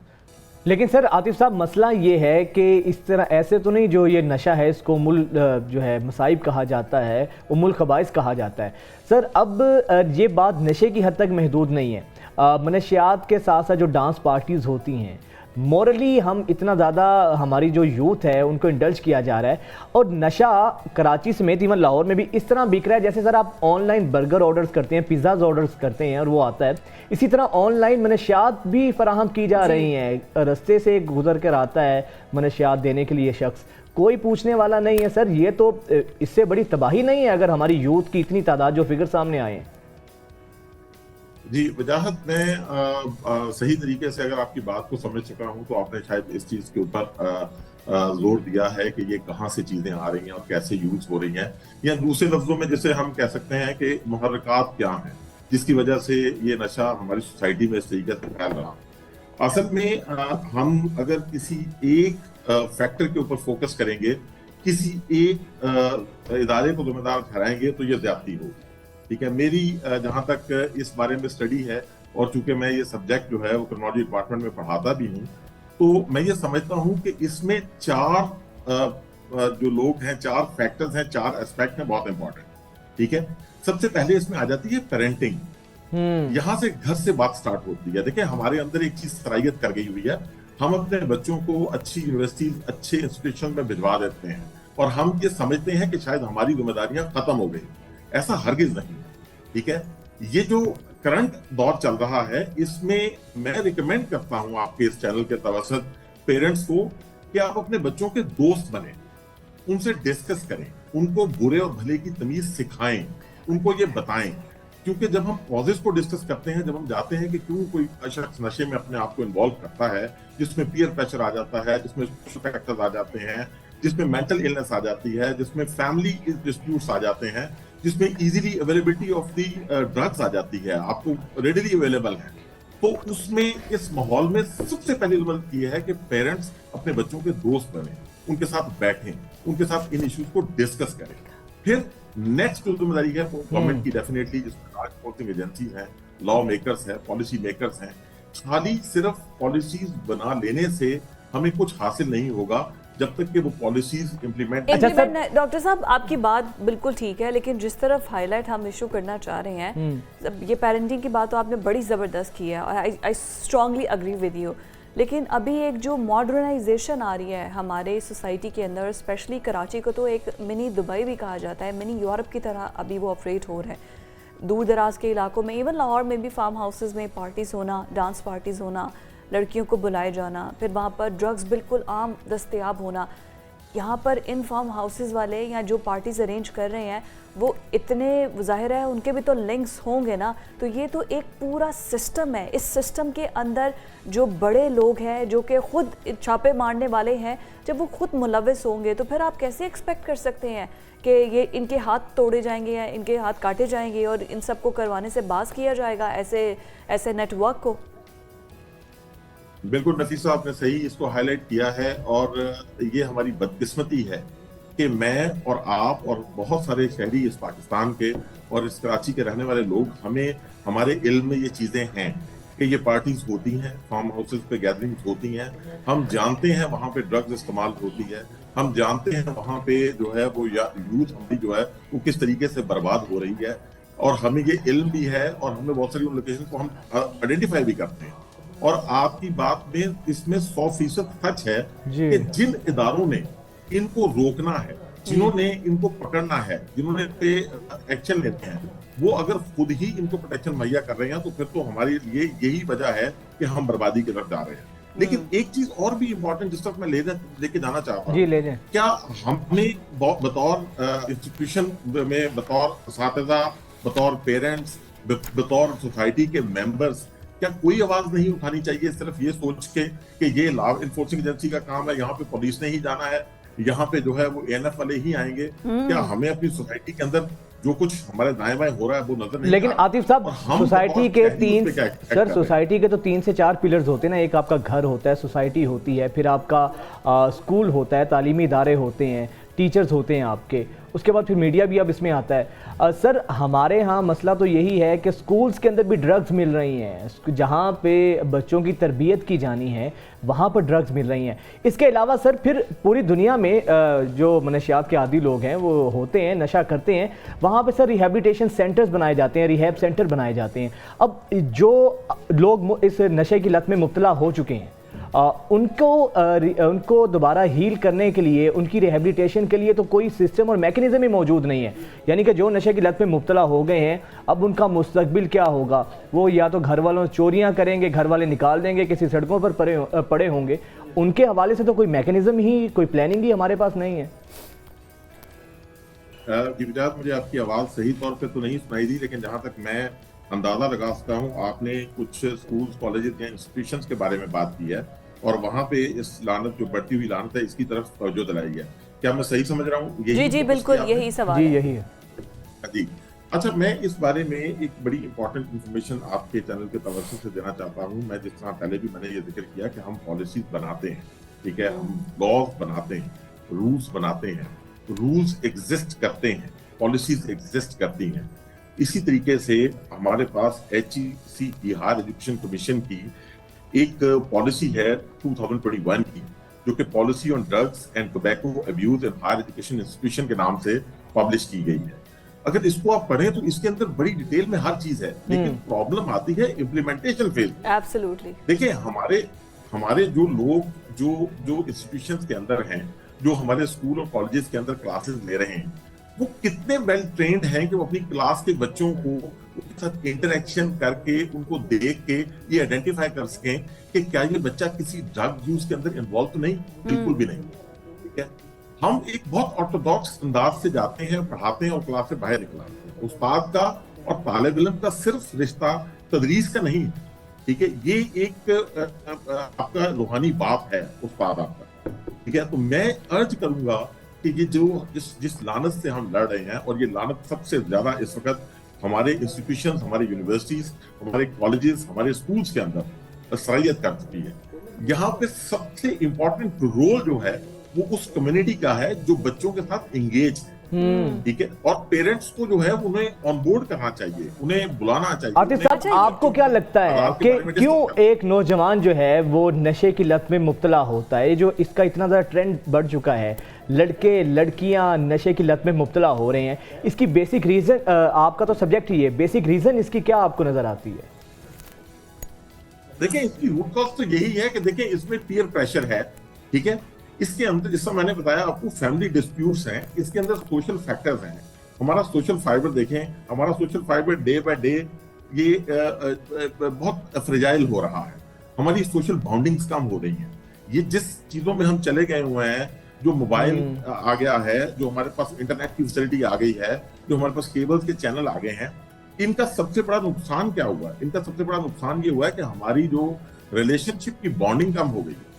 लेकिन सर आतिफ साहब, मसला ये है कि इस तरह ऐसे तो नहीं, जो ये नशा है इसको जो है मसाइब कहा जाता है, उमुल खबाइस कहा जाता है। सर अब ये बात नशे की हद तक महदूद नहीं है। मनशियात के साथ साथ जो डांस पार्टीज़ होती हैं, मॉरली हम इतना ज़्यादा हमारी जो यूथ है उनको इंडल्ज किया जा रहा है, और नशा कराची समेत इवन लाहौर में भी इस तरह बिक रहा है जैसे सर आप ऑनलाइन बर्गर ऑर्डर्स करते हैं, पिज़्ज़ाज ऑर्डर्स करते हैं और वो आता है, इसी तरह ऑनलाइन मनशियात भी फराहम की जा रही हैं। रस्ते से गुजर कर आता है मनशियात देने के लिए शख्स, कोई पूछने वाला नहीं है। सर ये तो इससे बड़ी तबाही नहीं है अगर हमारी यूथ की इतनी तादाद जो फिगर सामने आए हैं? जी, वजाहत में सही तरीके से अगर आपकी बात को समझ चुका हूं तो आपने शायद इस चीज के ऊपर जोर दिया है कि ये कहाँ से चीजें आ रही हैं और कैसे यूज हो रही हैं, या दूसरे लफ्जों में जैसे हम कह सकते हैं कि मुहर्रिकात क्या हैं जिसकी वजह से ये नशा हमारी सोसाइटी में इस तरीके से फैल रहा है। असल में हम अगर किसी एक फैक्टर के ऊपर फोकस करेंगे, किसी एक इदारे को जिम्मेदार ठहराएंगे तो ये ज्यादती होगी। ठीक है, मेरी जहां तक इस बारे में स्टडी है, और चूंकि मैं ये सब्जेक्ट जो है वो क्रिमिनोलॉजी डिपार्टमेंट में पढ़ाता भी हूँ, तो मैं ये समझता हूँ कि इसमें जो लोग हैं, 4 फैक्टर्स हैं, 4 एस्पेक्ट हैं बहुत इंपॉर्टेंट। ठीक है, सबसे पहले इसमें आ जाती है पेरेंटिंग। यहाँ से घर से बात स्टार्ट होती है। देखिए, हमारे अंदर एक चीज सराहियत कर गई हुई है, हम अपने बच्चों को अच्छी यूनिवर्सिटी, अच्छे इंस्टीट्यूशन में भिजवा देते हैं और हम ये समझते हैं कि शायद हमारी जिम्मेदारियां खत्म हो गई। ऐसा हरगिज नहीं। ठीक है, ये जो करंट दौर चल रहा है, इसमें मैं रिकमेंड करता हूं आपके इस चैनल के तवसत पेरेंट्स को कि आप अपने बच्चों के दोस्त बने, उनसे डिस्कस करें, उनको बुरे और भले की तमीज सिखाएं, उनको ये बताएं। क्योंकि जब हम कॉजेस को डिस्कस करते हैं, जब हम जाते हैं कि क्यों कोई शख्स नशे में अपने आप को इन्वॉल्व करता है, जिसमें पीयर प्रेशर आ जाता है, जिसमें सोशल फैक्टर्स आ जाते हैं, जिसमें मेंटल इलनेस आ जाती है, जिसमें फैमिली डिस्प्यूट्स आ जाते हैं, जिसमें easily availability of the drugs आ जाती है, आपको रेडिली अवेलेबल है, तो उसमें इस माहौल में सबसे पहली जरूरत ये है कि पेरेंट्स अपने बच्चों के दोस्त बने, उनके साथ बैठें, उनके साथ इन इश्यूज को डिस्कस करें। फिर नेक्स्ट जो जिम्मेदारी है वो गवर्नमेंट की डेफिनेटली, जिसमें राज एनफोर्सिंग एजेंसीज हैं, लॉ मेकर्स हैं, पॉलिसी मेकर्स हैं। खाली सिर्फ पॉलिसीज बना लेने से हमें कुछ हासिल नहीं होगा जब तक कि वो पॉलिसीज इम्प्लीमेंट। डॉक्टर साहब, आपकी बात बिल्कुल ठीक है, लेकिन जिस तरफ हाईलाइट हम इशू करना चाह रहे हैं, ये पेरेंटिंग की बात तो आपने बड़ी ज़बरदस्त की है, I strongly agree with you. लेकिन अभी एक जो मॉडर्नाइजेशन आ रही है हमारे सोसाइटी के अंदर, स्पेशली कराची को तो एक मिनी दुबई भी कहा जाता है, मिनी यूरोप की तरह अभी वो ऑपरेट हो रहा है। दूर दराज के इलाकों में, इवन लाहौर में भी फार्म हाउसेस में पार्टीज़ होना, डांस पार्टीज़ होना, लड़कियों को बुलाए जाना, फिर वहाँ पर ड्रग्स बिल्कुल आम दस्तयाब होना। यहाँ पर इन फार्म हाउसेस वाले या जो पार्टीज़ अरेंज कर रहे हैं वो इतने, ज़ाहिर है उनके भी तो लिंक्स होंगे ना, तो ये तो एक पूरा सिस्टम है। इस सिस्टम के अंदर जो बड़े लोग हैं, जो कि खुद छापे मारने वाले हैं, जब वो खुद मुलविस होंगे तो फिर आप कैसे एक्सपेक्ट कर सकते हैं कि ये इनके हाथ तोड़े जाएंगे या इनके हाथ काटे जाएंगे और इन सब को करवाने से बाज किया जाएगा ऐसे नेटवर्क को। बिल्कुल नफीसा, आपने सही इसको हाईलाइट किया है, और ये हमारी बदकिस्मती है कि मैं और आप और बहुत सारे शहरी इस पाकिस्तान के और इस कराची के रहने वाले लोग, हमें हमारे इल्म में ये चीज़ें हैं कि ये पार्टीज होती हैं, फार्म हाउसेस पे गैदरिंग्स होती हैं, हम जानते हैं वहाँ पे ड्रग्स इस्तेमाल होती है, हम जानते हैं वहाँ पे जो है वो यूथ हमारी जो है वो किस तरीके से बर्बाद हो रही है, और हमें ये इल्म भी है और हमें बहुत सारी लोकेशन को हम आइडेंटिफाई भी करते हैं। और आपकी बात में इसमें 100% सच है कि जिन इदारों ने इनको रोकना है, जिन्होंने इनको पकड़ना है, जिन्होंने पे एक्शन लेते हैं, वो अगर खुद ही इनको प्रोटेक्शन मुहैया कर रहे हैं तो फिर तो हमारे लिए यही वजह है कि हम बर्बादी की तरफ जा रहे हैं। लेकिन एक चीज और भी इम्पोर्टेंट जिस तरफ मैं लेके जाना चाहता हूँ, क्या हमने बतौर इंस्टीट्यूशन में, बतौर असातिज़ा, बतौर पेरेंट्स, बतौर सोसाइटी के मेंबर्स, क्या कोई आवाज नहीं उठानी चाहिए सिर्फ ये सोच के कि ये लॉ एनफोर्सिंग एजेंसी का काम है, यहाँ पे पुलिस ने ही जाना है, यहाँ पे जो है वो एएनएफ वाले ही आएंगे? क्या हमें अपनी सोसाइटी के अंदर जो कुछ हमारे दाएं बाएं हो रहा है वो नजर नहीं? लेकिन आतिफ साहब, सोसाइटी के सोसाइटी के तो 3 से 4 पिलर्स होते हैं ना। एक आपका घर होता है, सोसाइटी होती है, फिर आपका स्कूल होता है, तालीमी इदारे होते हैं, टीचर्स होते हैं आपके, उसके बाद फिर मीडिया भी अब इसमें आता है। सर, हमारे यहाँ मसला तो यही है कि स्कूल्स के अंदर भी ड्रग्स मिल रही हैं, जहाँ पे बच्चों की तरबियत की जानी है वहाँ पर ड्रग्स मिल रही हैं। इसके अलावा सर, फिर पूरी दुनिया में जो मनशियात के आदी लोग हैं वो होते हैं, नशा करते हैं, वहाँ पे सर रिहैबिलिटेशन सेंटर्स बनाए जाते हैं, रिहैब सेंटर बनाए जाते हैं। अब जो लोग इस नशे की लत में मुब्तला हो चुके हैं, उनको दोबारा हील करने के लिए, उनकी रिहैबिलिटेशन के लिए तो कोई सिस्टम और मैकेनिज्म ही मौजूद नहीं है। यानी कि जो नशे की लत में मुब्तला हो गए हैं, अब उनका मुस्तकबिल क्या होगा? वो या तो घर वालों चोरियां करेंगे, घर वाले निकाल देंगे, किसी सड़कों पर पड़े होंगे। उनके हवाले से तो कोई मैकेनिज्म ही, कोई प्लानिंग ही हमारे पास नहीं है। मुझे आपकी आवाज़ सही तौर पे तो नहीं सुनाई दी, लेकिन जहाँ तक मैं अंदाजा लगा सकता हूँ। आपने कुछ स्कूल्स, कॉलेजेस या इंस्टीट्यूशंस के बारे में बात की है और वहाँ पे इस लानत, जो बढ़ती हुई लानत है, इसकी तरफ तवज्जो दिलाई है। क्या मैं सही समझ रहा हूँ? जी जी बिल्कुल, यही सवाल जी है। यही है जी। अच्छा, मैं इस बारे में एक बड़ी इंपॉर्टेंट इंफॉर्मेशन आपके चैनल के तवज्जो से देना चाहता हूँ। मैं जिस तरह पहले भी मैंने ये जिक्र किया कि हम पॉलिसीज बनाते हैं, ठीक है, हम लॉज बनाते हैं, रूल्स बनाते हैं, रूल्स एग्जिस्ट करते हैं, पॉलिसीज एग्जिस्ट करती हैं। इसी तरीके से हमारे पास HEC की, हायर एजुकेशन कमीशन की एक पॉलिसी है 2021 की, जो कि policy on drugs and tobacco abuse in higher education institution के नाम से पब्लिश की गई है। अगर इसको आप पढ़ें तो इसके अंदर बड़ी डिटेल में हर चीज है, लेकिन प्रॉब्लम आती है इम्प्लीमेंटेशन फेज। एब्सोल्युटली। देखिए, हमारे जो लोग जो इंस्टीट्यूशंस के अंदर हैं, जो हमारे स्कूल और कॉलेजेस के अंदर क्लासेस ले रहे हैं, वो कितने वेल ट्रेंड हैं कि वो अपनी क्लास के बच्चों को उनके साथ इंटरेक्शन करके, उनको देख के ये आइडेंटिफाई कर सकें कि क्या ये बच्चा किसी ड्रग यूज के अंदर इन्वॉल्व तो नहीं? बिल्कुल भी नहीं। ठीक है, हम एक बहुत ऑर्थोडॉक्स अंदाज से जाते हैं, पढ़ाते हैं और क्लास से बाहर निकलाते हैं। उस्ताद का और तालिब इल्म का सिर्फ रिश्ता तदरीस का नहीं, ठीक है, ये एक आपका रूहानी बाप है उस्ताद आपका। ठीक है, तो मैं अर्ज करूंगा कि ये जो जिस लानत से हम लड़ रहे हैं, और ये लानत सबसे ज्यादा इस वक्त हमारे इंस्टीट्यूशंस, हमारे यूनिवर्सिटीज, हमारे कॉलेजेस, हमारे स्कूल्स के अंदर सरायत कर चुकी है। यहाँ पे सबसे इम्पोर्टेंट रोल जो है वो उस कम्युनिटी का है जो बच्चों के साथ एंगेज है। ठीक है, और पेरेंट्स को जो है उन्हें ऑन बोर्ड करना चाहिए, उन्हें बुलाना चाहिए। आतिफ साहब, आपको क्या लगता है कि क्यों एक नौजवान जो है वो नशे की लत में मुब्तला होता है? जो इसका इतना ज़्यादा ट्रेंड बढ़ चुका है, लड़के लड़कियां नशे की लत में मुब्तला हो रहे हैं, इसकी बेसिक रीज़न, आपका तो सब्जेक्ट ही है, बेसिक रीज़न इसकी क्या आपको नज़र आती है? देखिए, इसकी रूट कॉज तो यही है कि देखिए इसमें पीयर प्रेशर है। ठीक है, इसके अंदर, जैसा मैंने बताया आपको, फैमिली डिस्प्यूट्स हैं, इसके अंदर सोशल फैक्टर्स हैं। हमारा सोशल फाइबर देखें, हमारा social fibre day by day ये बहुत फ्रेजाइल हो रहा है। हमारी सोशल बाउंडिंग्स कम हो रही हैं। ये जिस चीजों में हम चले गए हुए हैं, जो मोबाइल आ गया है, जो हमारे पास इंटरनेट की फैसिलिटी आ गई है, जो हमारे पास केबल्स के चैनल आ गए हैं, इनका सबसे बड़ा नुकसान क्या हुआ? इनका सबसे बड़ा नुकसान ये हुआ है कि हमारी जो रिलेशनशिप की बॉन्डिंग कम हो गई है।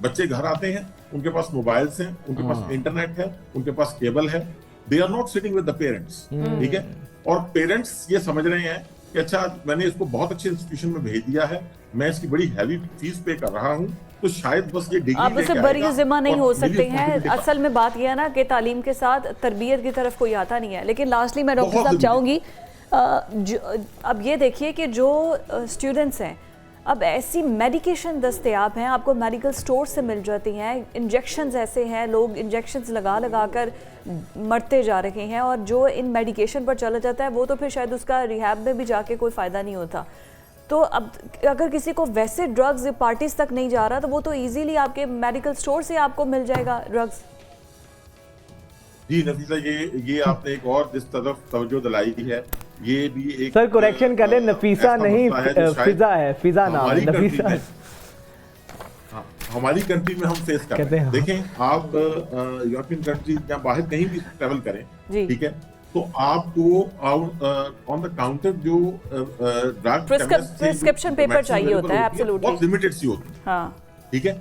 बच्चे घर आते हैं, उनके पास मोबाइल्स हैं, उनके पास इंटरनेट है, उनके पास केबल है, they are not sitting with the parents. ठीक है, और पेरेंट्स ये समझ रहे हैं कि अच्छा, मैंने इसको बहुत अच्छे इंस्टीट्यूशन में भेज दिया है, मैं इसकी बड़ी हैवी फीस पे कर रहा हूँ, तो शायद बस ये डिग्री आप उसे बरी जिम्मा नहीं हो सकते हैं। असल में बात यह है ना कि तालीम के साथ तरबियत की तरफ कोई आता नहीं है। लेकिन लास्टली मैं डॉक्टर साहब चाहूँगी, अब ये देखिए कि जो स्टूडेंट्स हैं, अब ऐसी मेडिकेशन दस्तयाब हैं, आपको मेडिकल स्टोर से मिल जाती हैं, इंजेक्शंस ऐसे हैं, लोग इंजेक्शंस लगा कर मरते जा रहे हैं, और जो इन मेडिकेशन पर चला जाता है वो तो फिर शायद उसका रिहैब में भी जाके कोई फ़ायदा नहीं होता। तो अब अगर किसी को वैसे ड्रग्स पार्टीज तक नहीं जा रहा, तो वो तो इजीली आपके मेडिकल स्टोर से आपको मिल जाएगा ड्रग्स। जी नफीसा, ये आपने एक और जिस तरफ तवज्जो दिलाई है, ये भी एक, सर करेक्शन कर ले, नफीसा नहीं फिजा है, फिजा नाम है, नफीसा। हमारी कंट्री में हम फेस कर रहे हैं। देखें, आप यूरोपियन कंट्री या बाहर कहीं भी ट्रैवल करें, ठीक है, तो आपको ऑन द काउंटर जो ड्रग प्रिस्क्रिप्शन पेपर चाहिए होता है, एब्सोल्युटली बहुत लिमिटेड सी होती है। हाँ, ठीक है,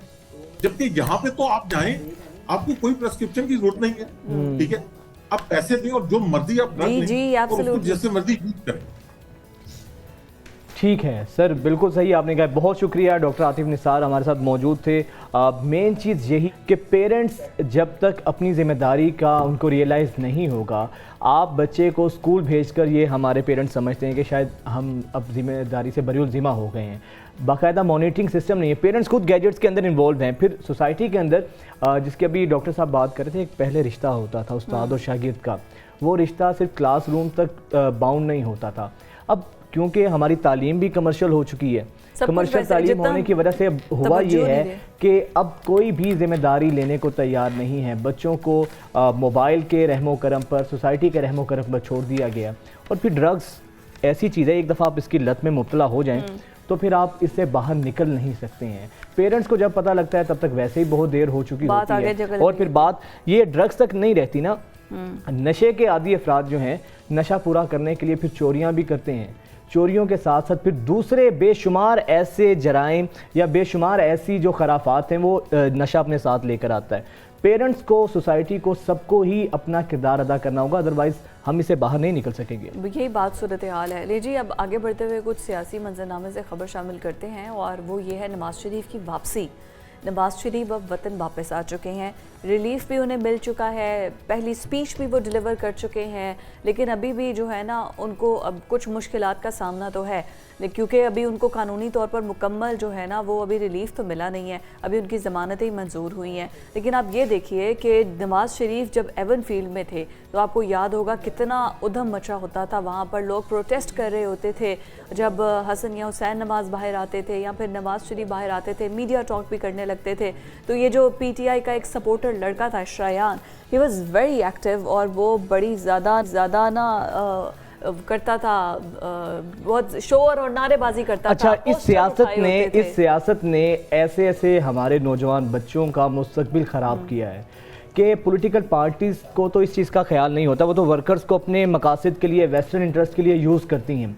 जबकि यहाँ पे तो आप जाएं, आपको कोई प्रिस्क्रिप्शन की जरूरत नहीं है। ठीक है, आप पैसे दें और जो मर्जी आप ड्रग लें और उसको जैसे मर्जी यूज करें। ठीक है सर, बिल्कुल सही आपने कहा। बहुत शुक्रिया, डॉक्टर आतिफ निसार हमारे साथ मौजूद थे। मेन चीज़ यही कि पेरेंट्स जब तक अपनी ज़िम्मेदारी का उनको रियलाइज़ नहीं होगा, आप बच्चे को स्कूल भेजकर ये हमारे पेरेंट्स समझते हैं कि शायद हम अब जिम्मेदारी से बरीउल ज़िम्मा हो गए हैं, बाकायदा मॉनिटरिंग सिस्टम नहीं है, पेरेंट्स खुद गैजेट्स के अंदर इन्वॉल्व हैं। फिर सोसाइटी के अंदर जिसके अभी डॉक्टर साहब बात कर रहे थे, एक पहले रिश्ता होता था उस्ताद और शागिर्द का, वो रिश्ता सिर्फ क्लासरूम तक बाउंड नहीं होता था। अब क्योंकि हमारी तालीम भी कमर्शियल हो चुकी है, कमर्शियल तालीम होने की वजह से हुआ ये है कि अब कोई भी जिम्मेदारी लेने को तैयार नहीं है। बच्चों को मोबाइल के रहमो करम पर, सोसाइटी के रहमो करम पर छोड़ दिया गया। और फिर ड्रग्स ऐसी चीज़ है, एक दफ़ा आप इसकी लत में मुब्तला हो जाएं तो फिर आप इससे बाहर निकल नहीं सकते हैं। पेरेंट्स को जब पता लगता है तब तक वैसे ही बहुत देर हो चुकी होती है। और फिर बात ये ड्रग्स तक नहीं रहती ना, नशे के आदी अफराद जो हैं, नशा पूरा करने के लिए फिर चोरियाँ भी करते हैं। चोरियों के साथ साथ फिर दूसरे बेशुमार ऐसे जराइम या बेशुमार ऐसी जो खराफात हैं वो नशा अपने साथ लेकर आता है। पेरेंट्स को, सोसाइटी को, सबको ही अपना किरदार अदा करना होगा, अदरवाइज़ हम इसे बाहर नहीं निकल सकेंगे। यही बात सूरत हाल है। लीजिए अब आगे बढ़ते हुए कुछ सियासी मंजरनामे से खबर शामिल करते हैं और वो ये है नवाज शरीफ की वापसी। नवाज शरीफ अब वतन वापस आ चुके हैं, रिलीफ भी उन्हें मिल चुका है, पहली स्पीच भी वो डिलीवर कर चुके हैं, लेकिन अभी भी जो है ना उनको अब कुछ मुश्किलात का सामना तो है, क्योंकि अभी उनको कानूनी तौर पर मुकम्मल जो है ना वो अभी रिलीफ तो मिला नहीं है, अभी उनकी ज़मानतें ही मंजूर हुई हैं। लेकिन आप ये देखिए कि नवाज शरीफ जब एवन फील्ड में थे तो आपको याद होगा कितना उधम मचा होता था, वहाँ पर लोग प्रोटेस्ट कर रहे होते थे। जब हसन या हुसैन नमाज बाहर आते थे या फिर नवाज शरीफ बाहर आते थे, मीडिया टॉक भी करने लगते थे। तो ये जो PTI का एक सपोर्टर लड़का था Shayan, he was very active और वो बड़ी ज़्यादा ना करता था, बहुत शोर और नारेबाजी करता था। अच्छा, इस सियासत ने ऐसे ऐसे हमारे नौजवान बच्चों का मुस्तकबिल ख़राब किया है कि पॉलिटिकल पार्टीज़ को तो इस चीज़ का ख्याल नहीं होता, वो तो वर्कर्स को अपने मकासद के लिए, वेस्टर्न इंटरेस्ट के लिए यूज़ करती हैं।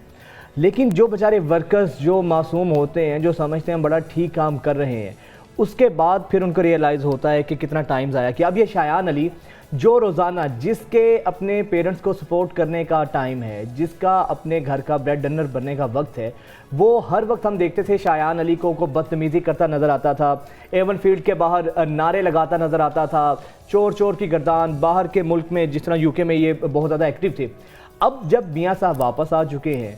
लेकिन जो बेचारे वर्कर्स जो मासूम होते हैं, जो समझते हैं बड़ा ठीक काम कर रहे हैं, उसके बाद फिर उनको रियलाइज़ होता है कि कितना टाइम ज़ाया किया। अब ये शायान अली जो रोज़ाना, जिसके अपने पेरेंट्स को सपोर्ट करने का टाइम है, जिसका अपने घर का ब्रेड अर्नर बनने का वक्त है, वो हर वक्त हम देखते थे शायान अली को बदतमीज़ी करता नज़र आता था, एवन फील्ड के बाहर नारे लगाता नज़र आता था, चोर चोर की गर्दान। बाहर के मुल्क में जिस तरह UK में ये बहुत ज़्यादा एक्टिव थे। अब जब मियाँ साहब वापस आ चुके हैं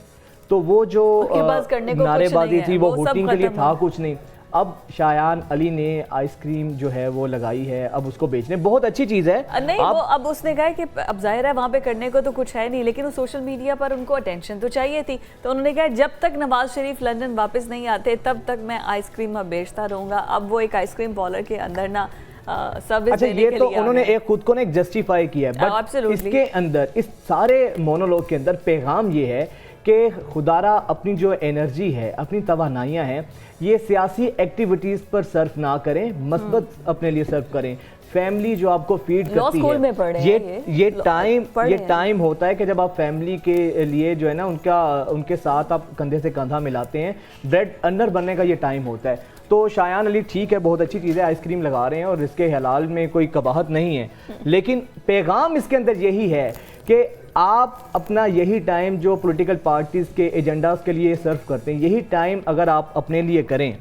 तो वो जो नारेबाजी थी वो वोटिंग के लिए था कुछ नहीं। अब शायान अली ने आइसक्रीम जो है वो लगाई है, अब उसको बेचने, बहुत अच्छी चीज़ है। नहीं वो अब उसने कहा कि अब जाहिर है वहाँ पे करने को तो कुछ है नहीं, लेकिन वो सोशल मीडिया पर उनको अटेंशन तो चाहिए थी, तो उन्होंने कहा जब तक नवाज शरीफ लंदन वापस नहीं आते तब तक मैं आइसक्रीम बेचता रहूँगा। अब वो एक आइसक्रीम पार्लर के अंदर ना सर्विस अच्छा, ये तो उन्होंने एक खुद को ना एक जस्टिफाई किया है, बट इसके अंदर, इस सारे मोनोलॉग के अंदर पैगाम ये है कि खुदारा अपनी जो एनर्जी है, अपनी तवानाइयाँ हैं, ये सियासी एक्टिविटीज़ पर सर्फ ना करें, मस्बत अपने लिए सर्फ करें। फैमिली जो आपको फीड करती है, ये टाइम होता है कि जब आप फैमिली के लिए जो है ना उनके साथ आप कंधे से कंधा मिलाते हैं, ब्रेड अर्नर बनने का ये टाइम होता है। तो शायान अली ठीक है, बहुत अच्छी चीज़ है, आइसक्रीम लगा रहे हैं और इसके हलाल में कोई कबाहत नहीं है, लेकिन पैगाम इसके अंदर यही है कि आप अपना यही टाइम जो पॉलिटिकल पार्टीज़ के एजेंडास के लिए सर्व करते हैं, यही टाइम अगर आप अपने लिए करें,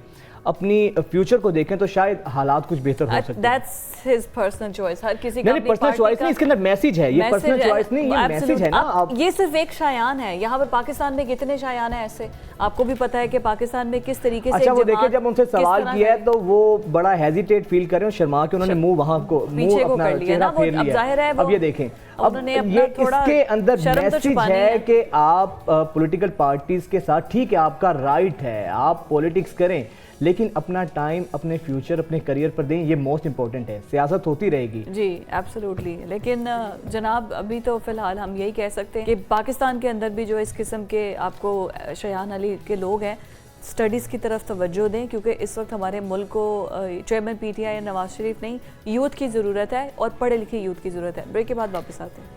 अपनी फ्यूचर को देखें, तो शायद हालात कुछ बेहतर हो सकते हैं। That's his personal choice। हर किसी का नहीं, पर्सनल चॉइस नहीं, इसके अंदर मैसेज है, ये पर्सनल चॉइस नहीं, ये मैसेज है ना। आप ये सिर्फ एक शायान है, यहाँ पर पाकिस्तान में कितने शायान हैं ऐसे, आपको भी पता है कि पाकिस्तान में किस तरीके से। अच्छा, वो देखिए जब उनसे सवाल किया है तो वो बड़ा हेजिटेट फील कर रहे हैं, शर्मा के, उन्होंने मुंह वहां को मुंह अपना चेहरा फेर लिया। अब ये देखें, अब ये इसके अंदर मैसेज है कि आप पॉलिटिकल पार्टीज के साथ, ठीक है आपका राइट है, आप पॉलिटिक्स करें, लेकिन अपना टाइम अपने फ्यूचर, अपने करियर पर दें, ये मोस्ट इंपॉर्टेंट है। सियासत होती रहेगी जी, एब्सोल्युटली। लेकिन जनाब अभी तो फिलहाल हम यही कह सकते हैं कि पाकिस्तान के अंदर भी जो इस किस्म के आपको शायान अली के लोग हैं, स्टडीज़ की तरफ तवज्जो दें, क्योंकि इस वक्त हमारे मुल्क को चेयरमैन PTI नवाज शरीफ नहीं, यूथ की ज़रूरत है और पढ़े लिखे यूथ की ज़रूरत है। ब्रेक के बाद वापस आते हैं।